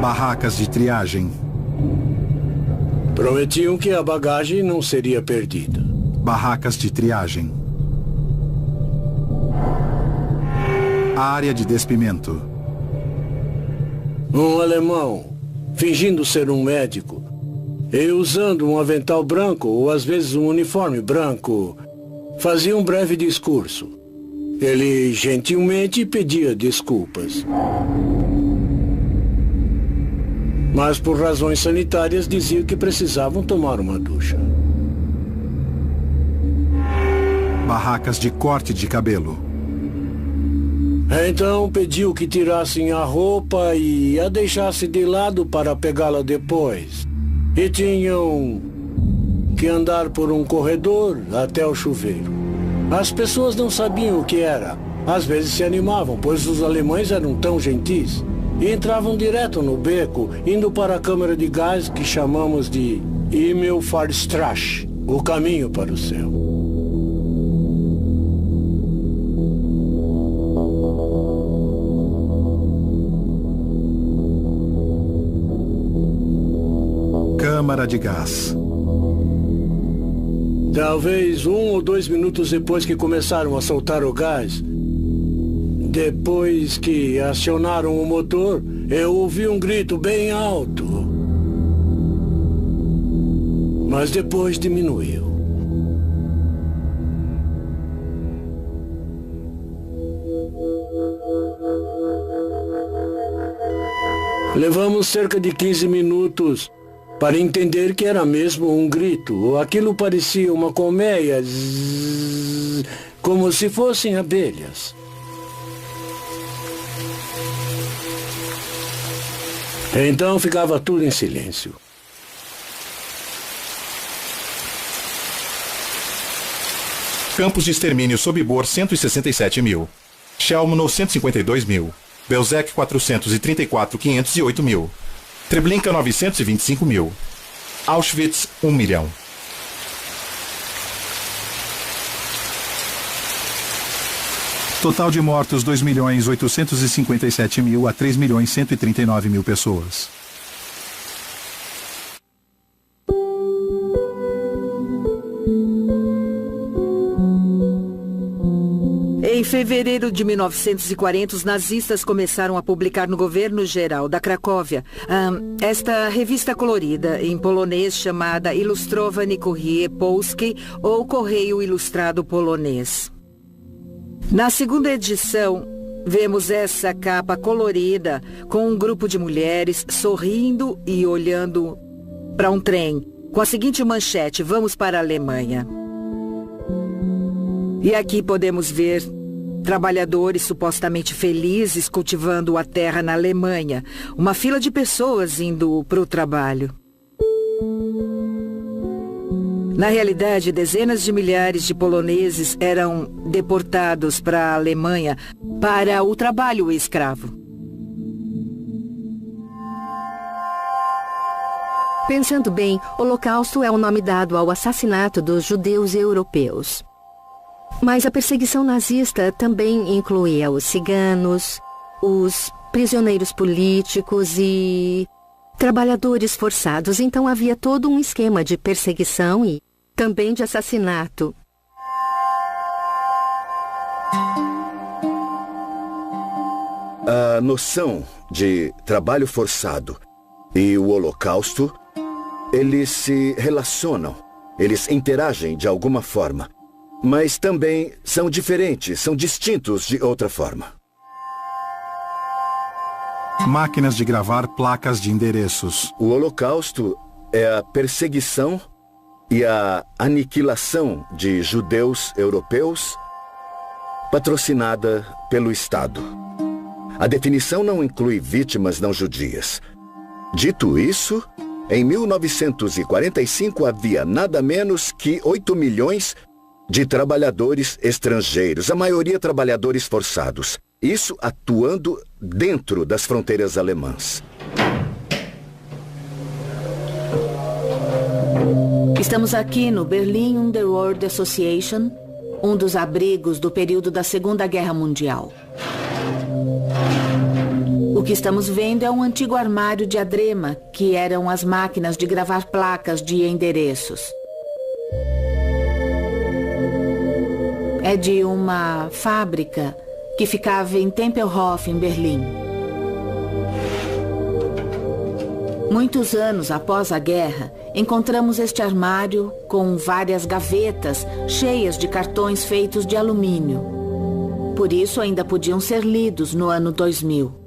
Barracas de triagem. Prometiam que a bagagem não seria perdida. Barracas de triagem. Área de despimento. Um alemão, fingindo ser um médico, e usando um avental branco, ou às vezes um uniforme branco, fazia um breve discurso. Ele gentilmente pedia desculpas. Mas por razões sanitárias dizia que precisavam tomar uma ducha. Barracas de corte de cabelo. Então pediu que tirassem a roupa e a deixasse de lado para pegá-la depois. E tinham que andar por um corredor até o chuveiro. As pessoas não sabiam o que era. Às vezes se animavam, pois os alemães eram tão gentis. E entravam direto no beco, indo para a câmara de gás que chamamos de Himmelfahrtstraße, o caminho para o céu. Câmara de gás. Talvez 1 ou 2 minutos depois que começaram a soltar o gás, depois que acionaram o motor, eu ouvi um grito bem alto. Mas depois diminuiu. Levamos cerca de 15 minutos para entender que era mesmo um grito. Aquilo parecia uma colmeia, como se fossem abelhas. Então ficava tudo em silêncio. Campos de extermínio Sobibor 167 mil. Chelmno 152 mil. Belzec 434.508 mil. Treblinka 925 mil. Auschwitz 1 milhão. Total de mortos 2.857.000 a 3.139.000 pessoas. Em fevereiro de 1940, os nazistas começaram a publicar no governo geral da Cracóvia esta revista colorida, em polonês, chamada Ilustrowany Courrier Polski, ou Correio Ilustrado Polonês. Na segunda edição, vemos essa capa colorida com um grupo de mulheres sorrindo e olhando para um trem, com a seguinte manchete: vamos para a Alemanha. E aqui podemos ver trabalhadores supostamente felizes cultivando a terra na Alemanha. Uma fila de pessoas indo para o trabalho. Na realidade, dezenas de milhares de poloneses eram deportados para a Alemanha para o trabalho escravo. Pensando bem, Holocausto é o nome dado ao assassinato dos judeus europeus. Mas a perseguição nazista também incluía os ciganos, os prisioneiros políticos e trabalhadores forçados. Então havia todo um esquema de perseguição e também de assassinato. A noção de trabalho forçado e o Holocausto, eles se relacionam, eles interagem de alguma forma, mas também são diferentes, são distintos de outra forma. Máquinas de gravar placas de endereços. O Holocausto é a perseguição e a aniquilação de judeus europeus patrocinada pelo Estado. A definição não inclui vítimas não judias. Dito isso, em 1945 havia nada menos que 8 milhões de trabalhadores estrangeiros, a maioria trabalhadores forçados. Isso atuando dentro das fronteiras alemãs. Estamos aqui no Berlin Underworld Association, um dos abrigos do período da Segunda Guerra Mundial. O que estamos vendo é um antigo armário de Adrema, que eram as máquinas de gravar placas de endereços. É de uma fábrica que ficava em Tempelhof, em Berlim. Muitos anos após a guerra, encontramos este armário com várias gavetas cheias de cartões feitos de alumínio. Por isso ainda podiam ser lidos no ano 2000.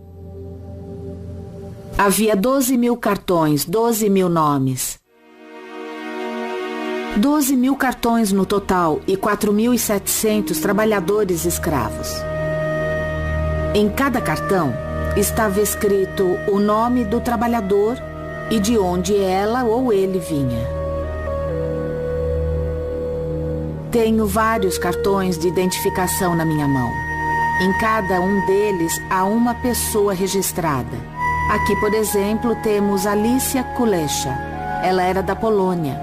Havia 12 mil cartões, 12 mil nomes. 12 mil cartões no total e 4.700 trabalhadores escravos. Em cada cartão estava escrito o nome do trabalhador e de onde ela ou ele vinha. Tenho vários cartões de identificação na minha mão. Em cada um deles há uma pessoa registrada. Aqui, por exemplo, temos Alicia Kulesza. Ela era da Polônia.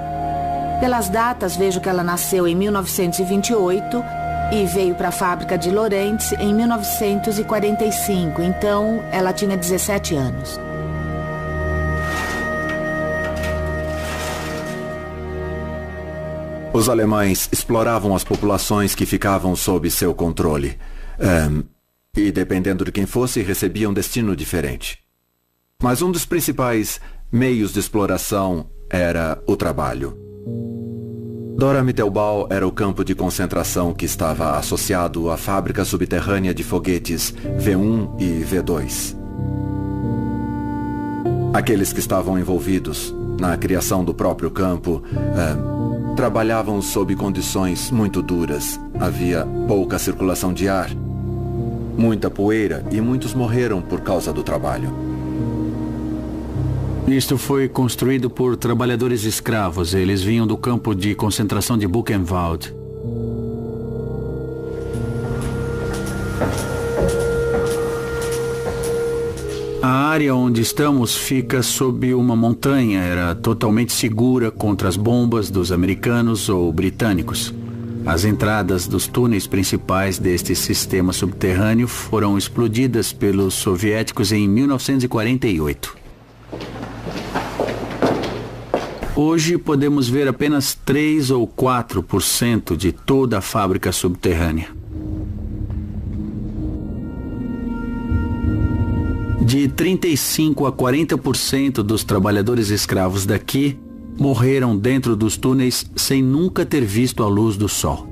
Pelas datas, vejo que ela nasceu em 1928 e veio para a fábrica de Lorentz em 1945. Então, ela tinha 17 anos. Os alemães exploravam as populações que ficavam sob seu controle. E, dependendo de quem fosse, recebiam um destino diferente. Mas um dos principais meios de exploração era o trabalho. Dora Mittelbau era o campo de concentração que estava associado à fábrica subterrânea de foguetes V1 e V2. Aqueles que estavam envolvidos na criação do próprio campo trabalhavam sob condições muito duras. Havia pouca circulação de ar, muita poeira e muitos morreram por causa do trabalho. Isto foi construído por trabalhadores escravos. Eles vinham do campo de concentração de Buchenwald. A área onde estamos fica sob uma montanha. Era totalmente segura contra as bombas dos americanos ou britânicos. As entradas dos túneis principais deste sistema subterrâneo foram explodidas pelos soviéticos em 1948. Hoje podemos ver apenas 3 ou 4% de toda a fábrica subterrânea. De 35% a 40% dos trabalhadores escravos daqui morreram dentro dos túneis sem nunca ter visto a luz do sol.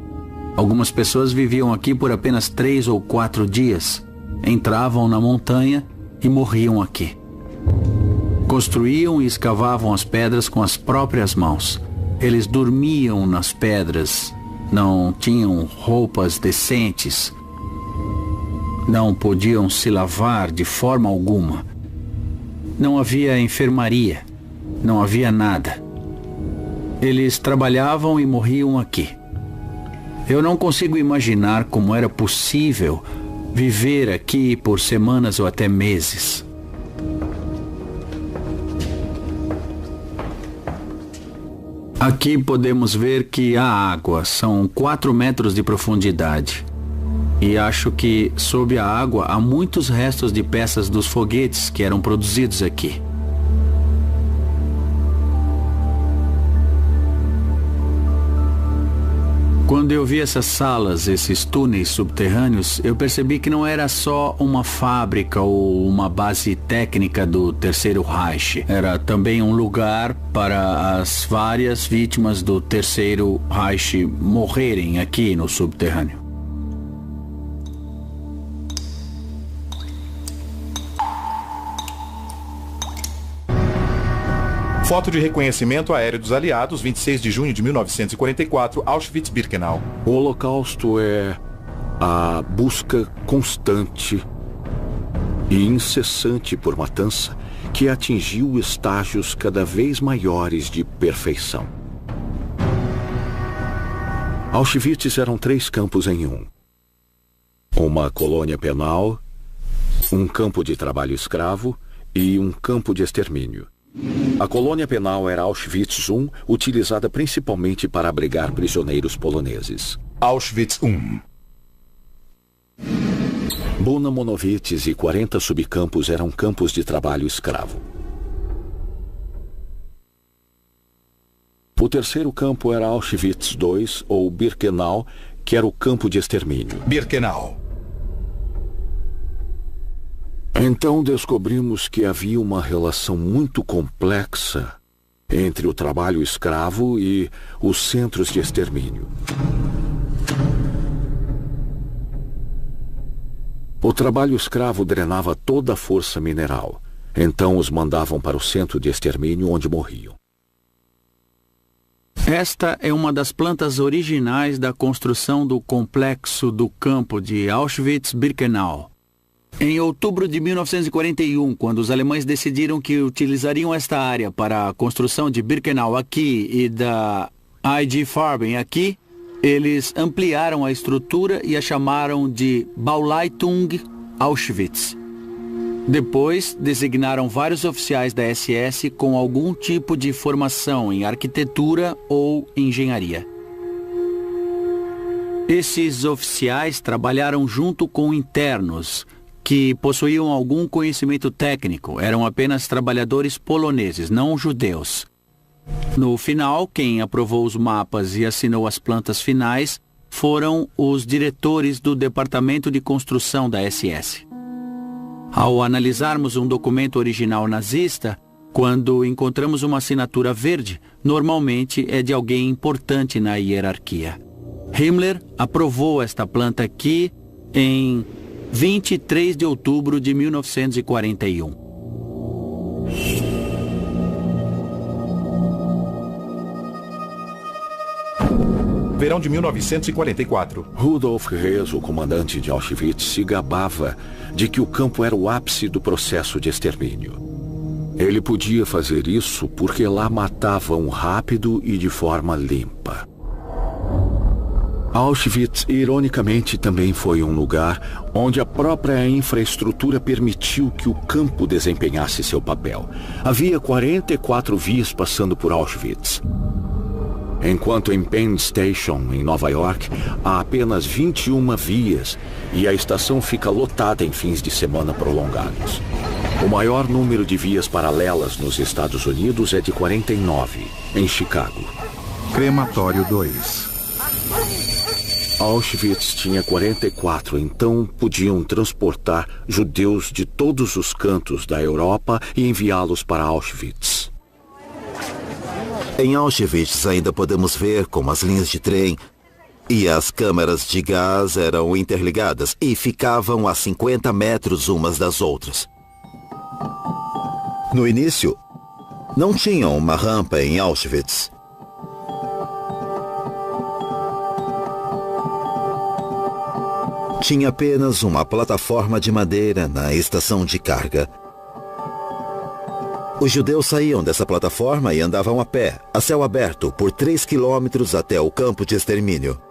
Algumas pessoas viviam aqui por apenas 3 ou 4 dias. Entravam na montanha e morriam aqui. Construíam e escavavam as pedras com as próprias mãos. Eles dormiam nas pedras, não tinham roupas decentes, não podiam se lavar de forma alguma. Não havia enfermaria, não havia nada. Eles trabalhavam e morriam aqui. Eu não consigo imaginar como era possível viver aqui por semanas ou até meses. Aqui podemos ver que há água, são 4 metros de profundidade. E acho que sob a água há muitos restos de peças dos foguetes que eram produzidos aqui. Quando eu vi essas salas, esses túneis subterrâneos, eu percebi que não era só uma fábrica ou uma base técnica do Terceiro Reich. Era também um lugar para as várias vítimas do Terceiro Reich morrerem aqui no subterrâneo. Foto de reconhecimento aéreo dos aliados, 26 de junho de 1944, Auschwitz-Birkenau. O Holocausto é a busca constante e incessante por matança que atingiu estágios cada vez maiores de perfeição. Auschwitz eram 3 campos em um. Uma colônia penal, um campo de trabalho escravo e um campo de extermínio. A colônia penal era Auschwitz I, utilizada principalmente para abrigar prisioneiros poloneses. Auschwitz I. Buna Monowitz e 40 subcampos eram campos de trabalho escravo. O terceiro campo era Auschwitz II, ou Birkenau, que era o campo de extermínio. Birkenau. Então descobrimos que havia uma relação muito complexa entre o trabalho escravo e os centros de extermínio. O trabalho escravo drenava toda a força mineral, então os mandavam para o centro de extermínio onde morriam. Esta é uma das plantas originais da construção do complexo do campo de Auschwitz-Birkenau. Em outubro de 1941, quando os alemães decidiram que utilizariam esta área para a construção de Birkenau aqui e da IG Farben aqui, eles ampliaram a estrutura e a chamaram de Bauleitung Auschwitz. Depois, designaram vários oficiais da SS com algum tipo de formação em arquitetura ou engenharia. Esses oficiais trabalharam junto com internos que possuíam algum conhecimento técnico, eram apenas trabalhadores poloneses, não judeus. No final, quem aprovou os mapas e assinou as plantas finais foram os diretores do Departamento de Construção da SS. Ao analisarmos um documento original nazista, quando encontramos uma assinatura verde, normalmente é de alguém importante na hierarquia. Himmler aprovou esta planta aqui em 23 de outubro de 1941. Verão de 1944. Rudolf Hess, o comandante de Auschwitz, se gabava de que o campo era o ápice do processo de extermínio. Ele podia fazer isso porque lá matavam rápido e de forma limpa. Auschwitz, ironicamente, também foi um lugar onde a própria infraestrutura permitiu que o campo desempenhasse seu papel. Havia 44 vias passando por Auschwitz. Enquanto em Penn Station, em Nova York, há apenas 21 vias e a estação fica lotada em fins de semana prolongados. O maior número de vias paralelas nos Estados Unidos é de 49, em Chicago. Crematório 2. Auschwitz tinha 44, então podiam transportar judeus de todos os cantos da Europa e enviá-los para Auschwitz. Em Auschwitz ainda podemos ver como as linhas de trem e as câmaras de gás eram interligadas e ficavam a 50 metros umas das outras. No início, não tinham uma rampa em Auschwitz. Tinha apenas uma plataforma de madeira na estação de carga. Os judeus saíam dessa plataforma e andavam a pé, a céu aberto, por 3 quilômetros até o campo de extermínio.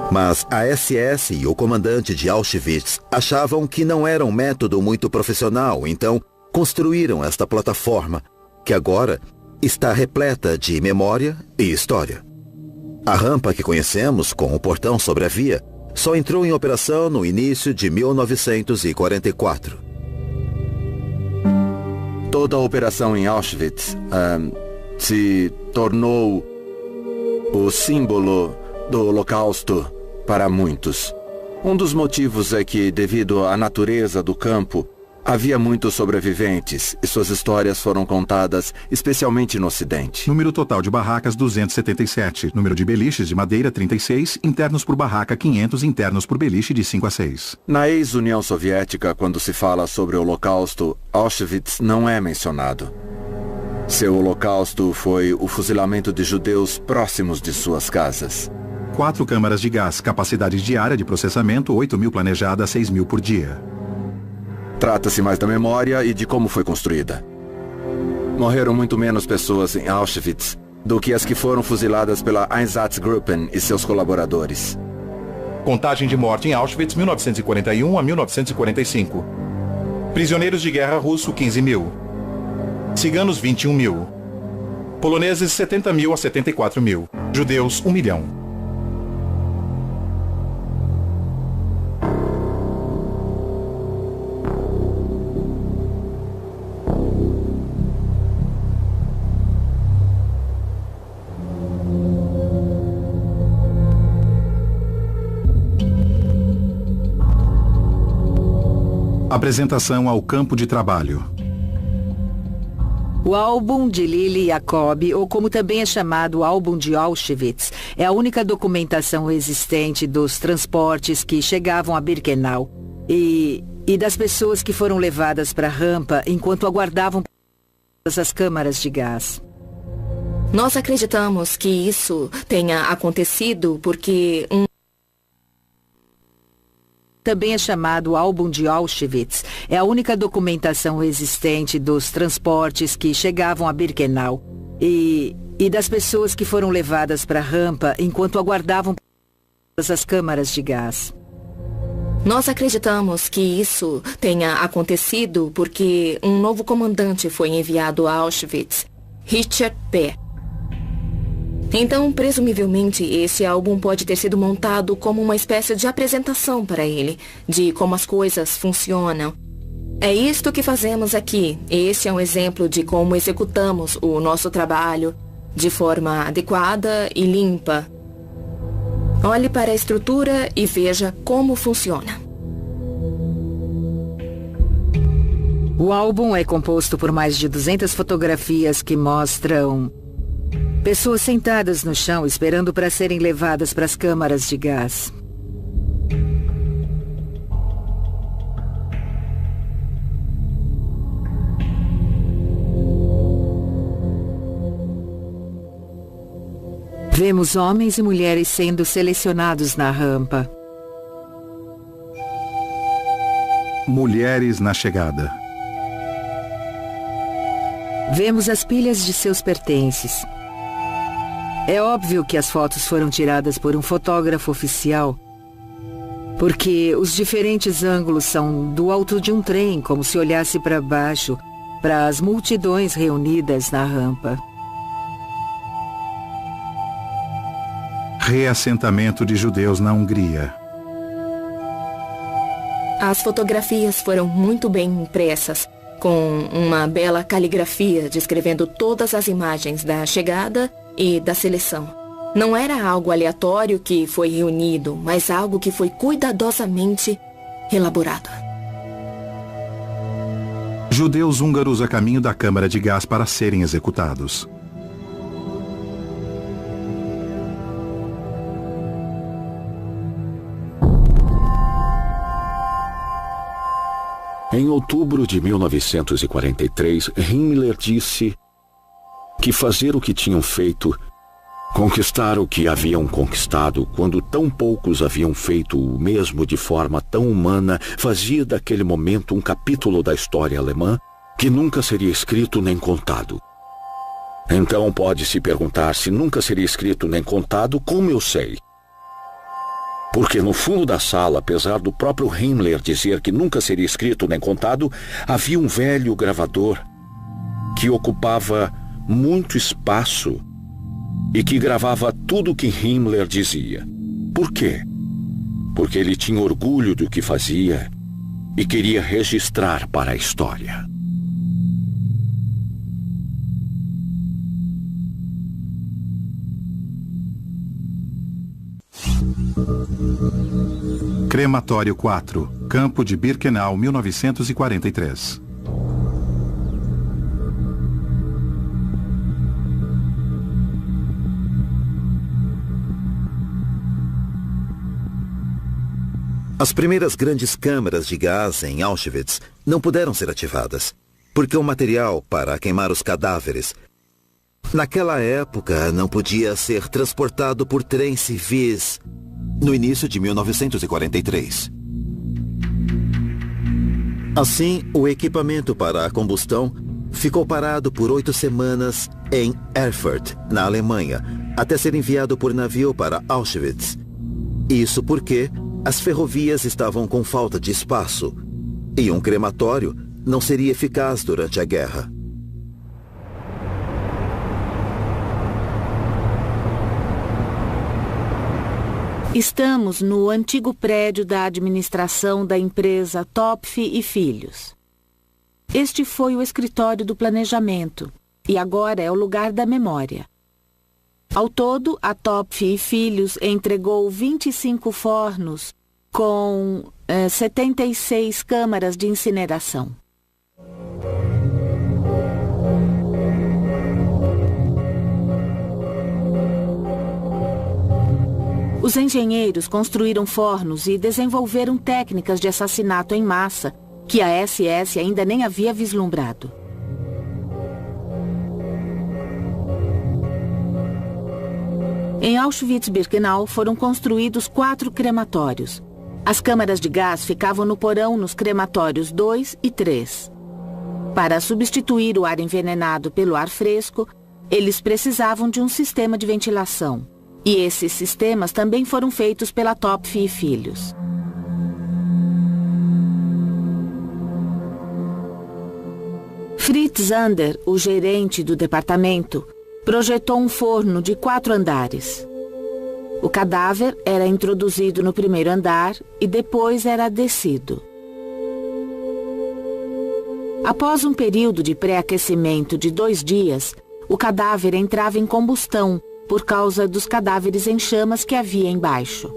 Mas a SS e o comandante de Auschwitz achavam que não era um método muito profissional, então construíram esta plataforma, que agora está repleta de memória e história. A rampa que conhecemos, com o portão sobre a via, só entrou em operação no início de 1944. Toda a operação em Auschwitz se tornou o símbolo do Holocausto para muitos. Um dos motivos é que, devido à natureza do campo, havia muitos sobreviventes e suas histórias foram contadas especialmente no Ocidente. Número total de barracas 277. Número de beliches de madeira 36. Internos por barraca 500. Internos por beliche de 5 a 6. Na ex-União Soviética, quando se fala sobre o Holocausto, Auschwitz não é mencionado. Seu holocausto foi o fuzilamento de judeus próximos de suas casas. 4 câmaras de gás, capacidade diária de processamento 8.000 planejada, 6.000 por dia. Trata-se mais da memória e de como foi construída. Morreram muito menos pessoas em Auschwitz do que as que foram fuziladas pela Einsatzgruppen e seus colaboradores. Contagem de morte em Auschwitz, 1941 a 1945. Prisioneiros de guerra russo, 15.000. Ciganos, 21.000. Poloneses, 70.000 a 74.000. Judeus, 1 milhão. Apresentação ao campo de trabalho. O álbum de Lili Jacob, ou como também é chamado o álbum de Auschwitz, é a única documentação existente dos transportes que chegavam a Birkenau e das pessoas que foram levadas para a rampa enquanto aguardavam as câmaras de gás. Nós acreditamos que isso tenha acontecido porque também é chamado o álbum de Auschwitz. É a única documentação existente dos transportes que chegavam a Birkenau e das pessoas que foram levadas para a rampa enquanto aguardavam as câmaras de gás. Nós acreditamos que isso tenha acontecido porque um novo comandante foi enviado a Auschwitz, Richard P. Então, presumivelmente, esse álbum pode ter sido montado como uma espécie de apresentação para ele, de como as coisas funcionam. É isto que fazemos aqui. Esse é um exemplo de como executamos o nosso trabalho de forma adequada e limpa. Olhe para a estrutura e veja como funciona. O álbum é composto por mais de 200 fotografias que mostram pessoas sentadas no chão esperando para serem levadas para as câmaras de gás. Vemos homens e mulheres sendo selecionados na rampa. Mulheres na chegada. Vemos as pilhas de seus pertences. É óbvio que as fotos foram tiradas por um fotógrafo oficial, porque os diferentes ângulos são do alto de um trem, como se olhasse para baixo, para as multidões reunidas na rampa. Reassentamento de judeus na Hungria. As fotografias foram muito bem impressas, com uma bela caligrafia descrevendo todas as imagens da chegada e da seleção. Não era algo aleatório que foi reunido, mas algo que foi cuidadosamente elaborado. Judeus húngaros a caminho da câmara de gás para serem executados. Em outubro de 1943, Himmler disse que fazer o que tinham feito, conquistar o que haviam conquistado, quando tão poucos haviam feito o mesmo de forma tão humana, fazia daquele momento um capítulo da história alemã que nunca seria escrito nem contado. Então pode-se perguntar se nunca seria escrito nem contado, como eu sei? Porque no fundo da sala, apesar do próprio Himmler dizer que nunca seria escrito nem contado, havia um velho gravador que ocupava muito espaço e que gravava tudo o que Himmler dizia. Por quê? Porque ele tinha orgulho do que fazia e queria registrar para a história. Crematório 4, Campo de Birkenau, 1943. As primeiras grandes câmaras de gás em Auschwitz não puderam ser ativadas, porque o material para queimar os cadáveres naquela época não podia ser transportado por trens civis no início de 1943. Assim, o equipamento para a combustão ficou parado por 8 semanas em Erfurt, na Alemanha, até ser enviado por navio para Auschwitz. Isso porque as ferrovias estavam com falta de espaço e um crematório não seria eficaz durante a guerra. Estamos no antigo prédio da administração da empresa Topf e Filhos. Este foi o escritório do planejamento e agora é o lugar da memória. Ao todo, a Topf e Filhos entregou 25 fornos com 76 câmaras de incineração. Os engenheiros construíram fornos e desenvolveram técnicas de assassinato em massa que a SS ainda nem havia vislumbrado. Em Auschwitz-Birkenau foram construídos 4 crematórios. As câmaras de gás ficavam no porão nos crematórios 2 e 3. Para substituir o ar envenenado pelo ar fresco, eles precisavam de um sistema de ventilação. E esses sistemas também foram feitos pela Topf e Filhos. Fritz Zander, o gerente do departamento, projetou um forno de 4 andares. O cadáver era introduzido no primeiro andar e depois era descido. Após um período de pré-aquecimento de 2 dias, o cadáver entrava em combustão por causa dos cadáveres em chamas que havia embaixo.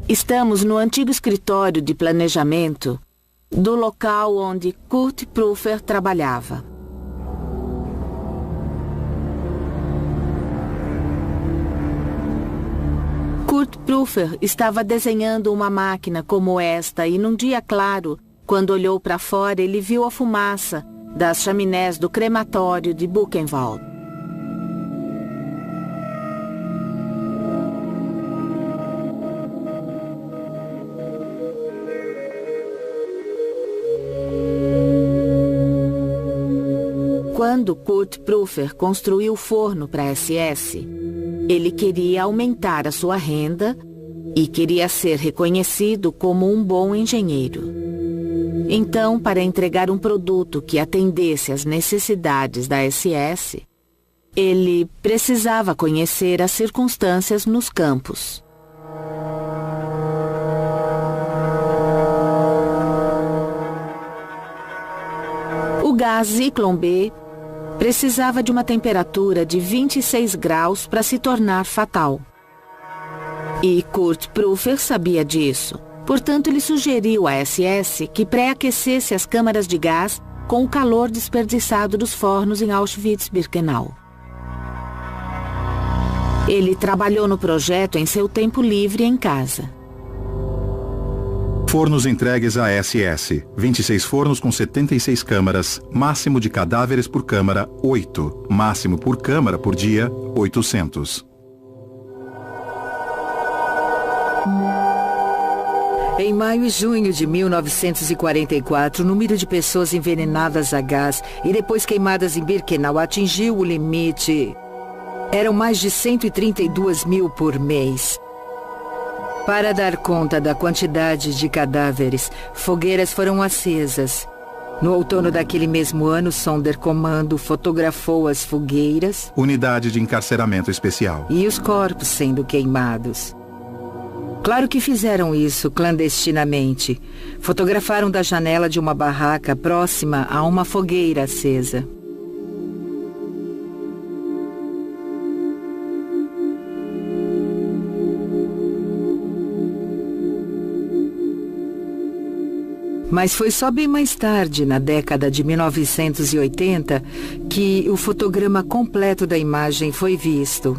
Estamos no antigo escritório de planejamento do local onde Kurt Prüfer trabalhava. Kurt Prüfer estava desenhando uma máquina como esta e num dia claro, quando olhou para fora, ele viu a fumaça das chaminés do crematório de Buchenwald. Quando Kurt Prüfer construiu o forno para a SS, ele queria aumentar a sua renda e queria ser reconhecido como um bom engenheiro. Então, para entregar um produto que atendesse às necessidades da SS, ele precisava conhecer as circunstâncias nos campos. O gás Zyklon B precisava de uma temperatura de 26 graus para se tornar fatal. E Kurt Prüfer sabia disso. Portanto, ele sugeriu à SS que pré-aquecesse as câmaras de gás com o calor desperdiçado dos fornos em Auschwitz-Birkenau. Ele trabalhou no projeto em seu tempo livre em casa. Fornos entregues à SS. 26 fornos com 76 câmaras. Máximo de cadáveres por câmara, 8. Máximo por câmara por dia, 800. Em maio e junho de 1944, o número de pessoas envenenadas a gás e depois queimadas em Birkenau atingiu o limite. Eram mais de 132 mil por mês. Para dar conta da quantidade de cadáveres, fogueiras foram acesas. No outono daquele mesmo ano, Sonderkommando fotografou as fogueiras, Unidade de encarceramento especial, e os corpos sendo queimados. Claro que fizeram isso clandestinamente. Fotografaram da janela de uma barraca próxima a uma fogueira acesa. Mas foi só bem mais tarde, na década de 1980, que o fotograma completo da imagem foi visto.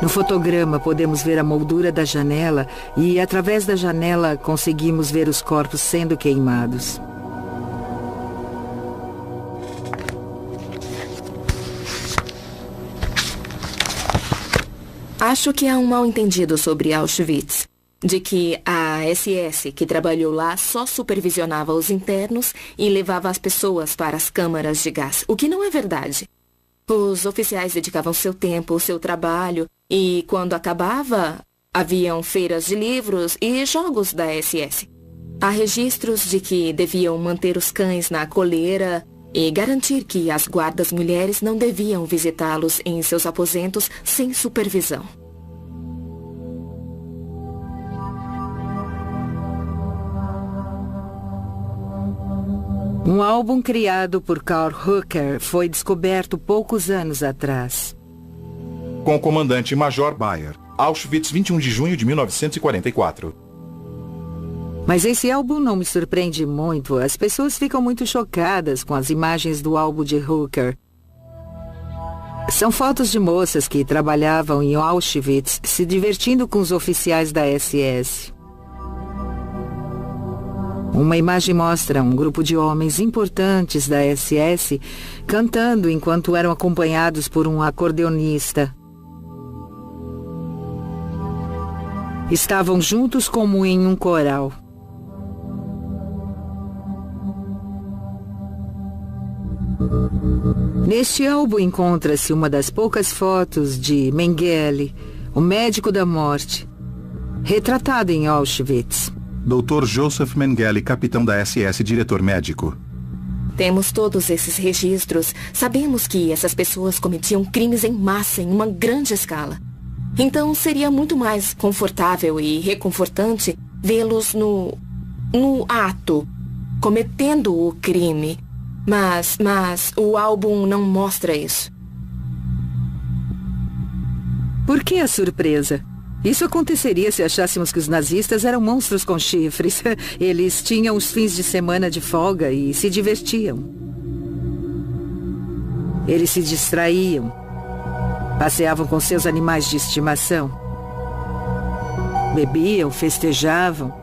No fotograma podemos ver a moldura da janela e, através da janela, conseguimos ver os corpos sendo queimados. Acho que há um mal-entendido sobre Auschwitz. De que a SS, que trabalhou lá, só supervisionava os internos e levava as pessoas para as câmaras de gás, o que não é verdade. Os oficiais dedicavam seu tempo, seu trabalho, e quando acabava, haviam feiras de livros e jogos da SS. Há registros de que deviam manter os cães na coleira e garantir que as guardas mulheres não deviam visitá-los em seus aposentos sem supervisão. Um álbum criado por Karl Hooker foi descoberto poucos anos atrás. Com o comandante Major Bayer, Auschwitz, 21 de junho de 1944. Mas esse álbum não me surpreende muito. As pessoas ficam muito chocadas com as imagens do álbum de Hooker. São fotos de moças que trabalhavam em Auschwitz se divertindo com os oficiais da SS. Uma imagem mostra um grupo de homens importantes da SS cantando enquanto eram acompanhados por um acordeonista. Estavam juntos como em um coral. Neste álbum encontra-se uma das poucas fotos de Mengele, o médico da morte, retratado em Auschwitz. Dr. Joseph Mengele, capitão da SS, diretor médico. Temos todos esses registros. Sabemos que essas pessoas cometiam crimes em massa, em uma grande escala. Então seria muito mais confortável e reconfortante vê-los no ato, cometendo o crime. Mas o álbum não mostra isso. Por que a surpresa? Isso aconteceria se achássemos que os nazistas eram monstros com chifres. Eles tinham os fins de semana de folga e se divertiam. Eles se distraíam. Passeavam com seus animais de estimação. Bebiam, festejavam.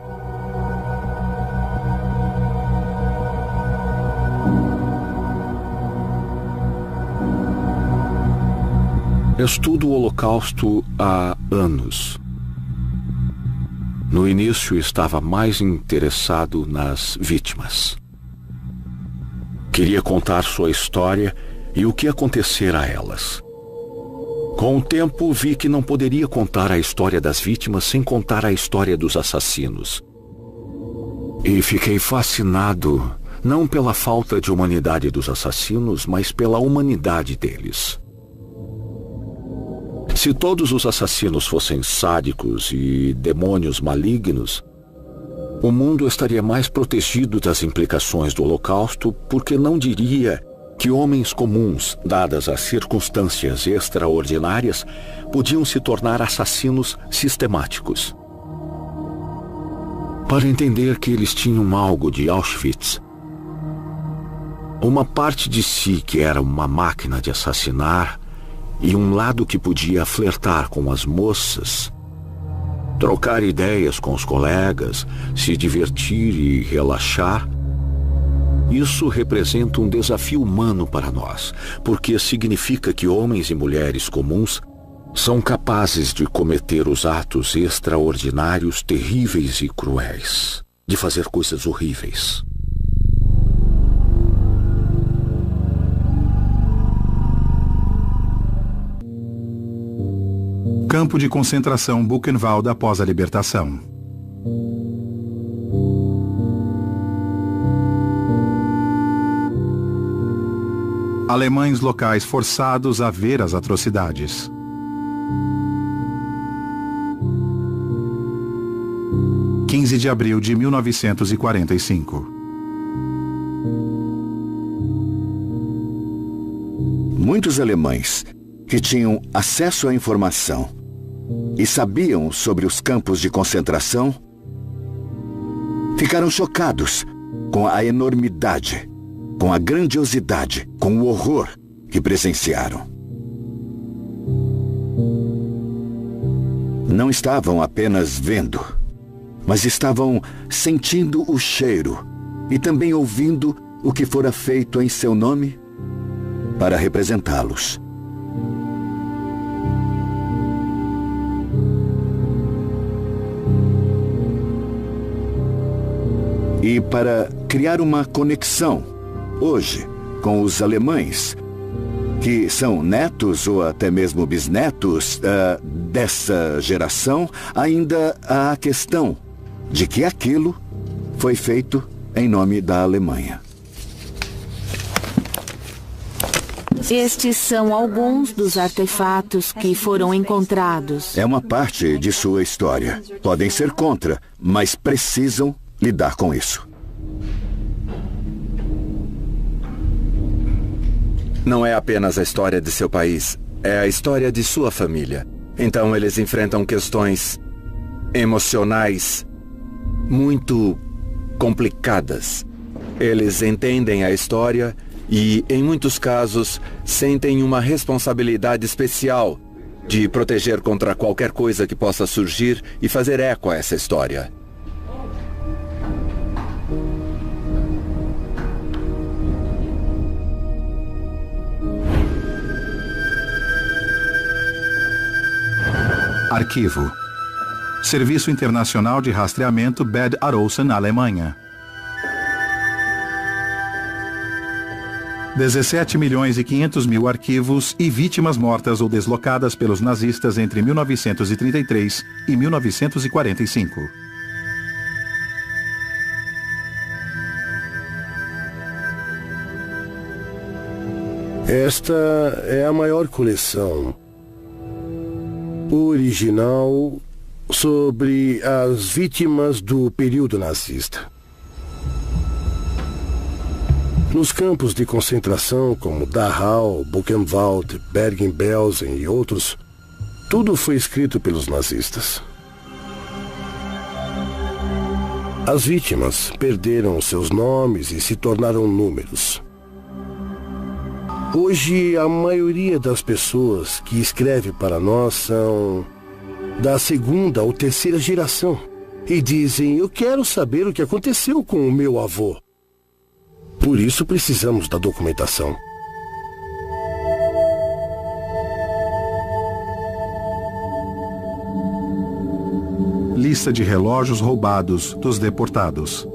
Estudo o Holocausto há anos. No início estava mais interessado nas vítimas. Queria contar sua história e o que acontecera a elas. Com o tempo, vi que não poderia contar a história das vítimas sem contar a história dos assassinos. E fiquei fascinado, não pela falta de humanidade dos assassinos, mas pela humanidade deles. Se todos os assassinos fossem sádicos e demônios malignos, o mundo estaria mais protegido das implicações do Holocausto, porque não diria que homens comuns, dadas as circunstâncias extraordinárias, podiam se tornar assassinos sistemáticos. Para entender que eles tinham algo de Auschwitz, uma parte de si que era uma máquina de assassinar e um lado que podia flertar com as moças, trocar ideias com os colegas, se divertir e relaxar. Isso representa um desafio humano para nós, porque significa que homens e mulheres comuns são capazes de cometer os atos extraordinários, terríveis e cruéis, de fazer coisas horríveis. Campo de concentração Buchenwald após a libertação. Alemães locais forçados a ver as atrocidades. – 15 de abril de 1945. Muitos alemães que tinham acesso à informação e sabiam sobre os campos de concentração ficaram chocados com a enormidade, com a grandiosidade, com o horror que presenciaram. Não estavam apenas vendo, mas estavam sentindo o cheiro e também ouvindo o que fora feito em seu nome para representá-los. E para criar uma conexão, hoje, com os alemães, que são netos ou até mesmo bisnetos dessa geração, ainda há a questão de que aquilo foi feito em nome da Alemanha. Estes são alguns dos artefatos que foram encontrados. É uma parte de sua história. Podem ser contra, mas precisam lidar com isso. Não é apenas a história de seu país, é a história de sua família. Então eles enfrentam questões emocionais muito complicadas. Eles entendem a história e, em muitos casos, sentem uma responsabilidade especial de proteger contra qualquer coisa que possa surgir e fazer eco a essa história. Arquivo. Serviço Internacional de Rastreamento Bad Arolsen, Alemanha. 17.500.000 arquivos e vítimas mortas ou deslocadas pelos nazistas entre 1933 e 1945. Esta é a maior coleção original sobre as vítimas do período nazista. Nos campos de concentração como Dachau, Buchenwald, Bergen-Belsen e outros, tudo foi escrito pelos nazistas. As vítimas perderam seus nomes e se tornaram números. Hoje, a maioria das pessoas que escreve para nós são da segunda ou terceira geração e dizem: eu quero saber o que aconteceu com o meu avô. Por isso precisamos da documentação. Lista de relógios roubados dos deportados.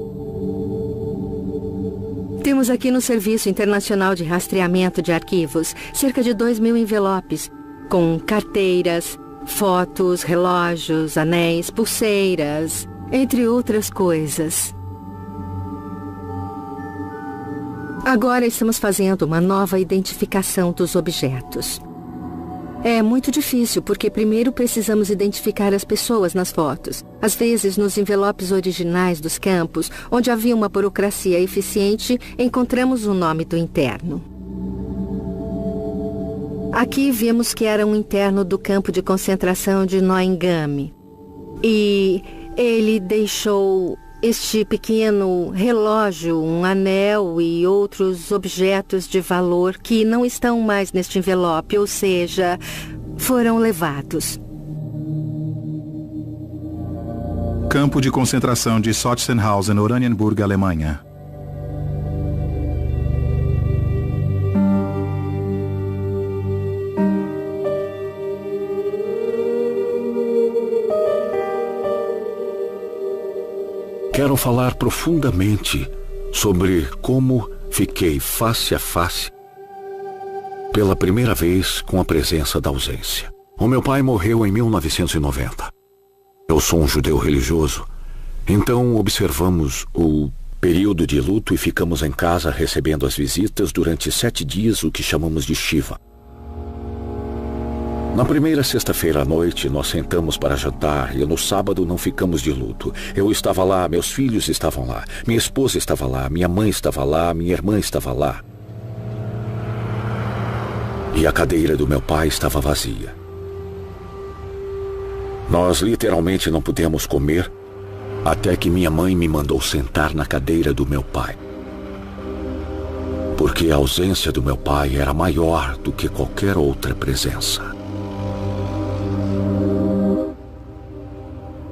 Temos aqui no Serviço Internacional de Rastreamento de Arquivos cerca de 2.000 envelopes com carteiras, fotos, relógios, anéis, pulseiras, entre outras coisas. Agora estamos fazendo uma nova identificação dos objetos. É muito difícil porque primeiro precisamos identificar as pessoas nas fotos. Às vezes, nos envelopes originais dos campos, onde havia uma burocracia eficiente, encontramos o nome do interno. Aqui vemos que era um interno do campo de concentração de Neuengamme. E ele deixou este pequeno relógio, um anel e outros objetos de valor que não estão mais neste envelope, ou seja, foram levados. Campo de concentração de Sachsenhausen, Oranienburg, Alemanha. Quero falar profundamente sobre como fiquei face a face pela primeira vez com a presença da ausência. O meu pai morreu em 1990. Eu sou um judeu religioso, então observamos o período de luto e ficamos em casa recebendo as visitas durante 7 dias, o que chamamos de Shiva. Na primeira sexta-feira à noite, nós sentamos para jantar e no sábado não ficamos de luto. Eu estava lá, meus filhos estavam lá, minha esposa estava lá, minha mãe estava lá, minha irmã estava lá. E a cadeira do meu pai estava vazia. Nós literalmente não pudemos comer até que minha mãe me mandou sentar na cadeira do meu pai. Porque a ausência do meu pai era maior do que qualquer outra presença.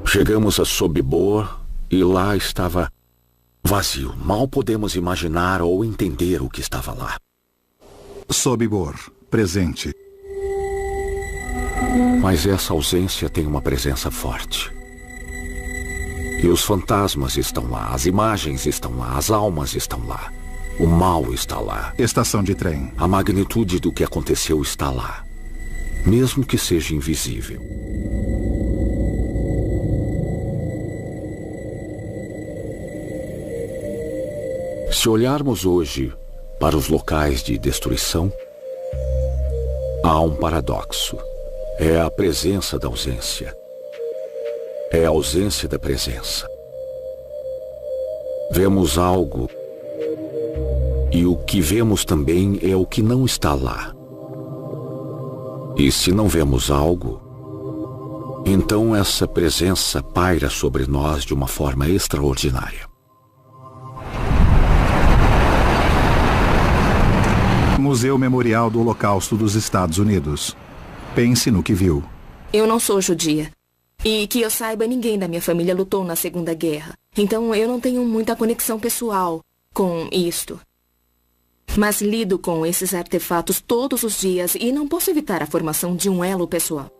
Chegamos a Sobibor e lá estava vazio. Mal podemos imaginar ou entender o que estava lá. Sobibor, presente. Mas essa ausência tem uma presença forte. E os fantasmas estão lá, as imagens estão lá, as almas estão lá. O mal está lá. Estação de trem. A magnitude do que aconteceu está lá, mesmo que seja invisível. Se olharmos hoje para os locais de destruição, há um paradoxo. É a presença da ausência. É a ausência da presença. Vemos algo e o que vemos também é o que não está lá. E se não vemos algo, então essa presença paira sobre nós de uma forma extraordinária. Museu Memorial do Holocausto dos Estados Unidos. Pense no que viu. Eu não sou judia. E que eu saiba, ninguém da minha família lutou na Segunda Guerra. Então eu não tenho muita conexão pessoal com isto. Mas lido com esses artefatos todos os dias e não posso evitar a formação de um elo pessoal.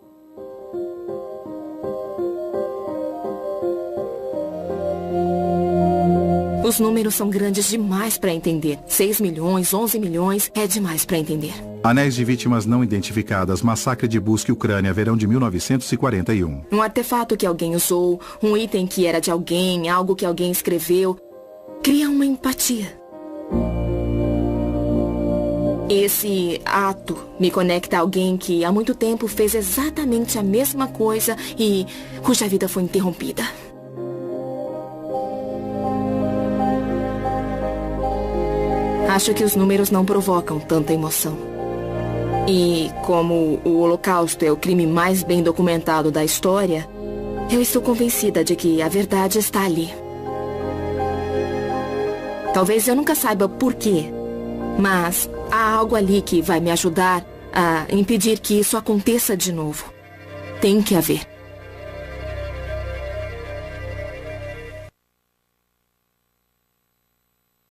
Os números são grandes demais para entender. 6 milhões, 11 milhões, é demais para entender. Anéis de vítimas não identificadas, massacre de Busque, Ucrânia, verão de 1941. Um artefato que alguém usou, um item que era de alguém, algo que alguém escreveu, cria uma empatia. Esse ato me conecta a alguém que há muito tempo fez exatamente a mesma coisa e cuja vida foi interrompida. Acho que os números não provocam tanta emoção. E como o Holocausto é o crime mais bem documentado da história, eu estou convencida de que a verdade está ali. Talvez eu nunca saiba por quê, mas há algo ali que vai me ajudar a impedir que isso aconteça de novo. Tem que haver.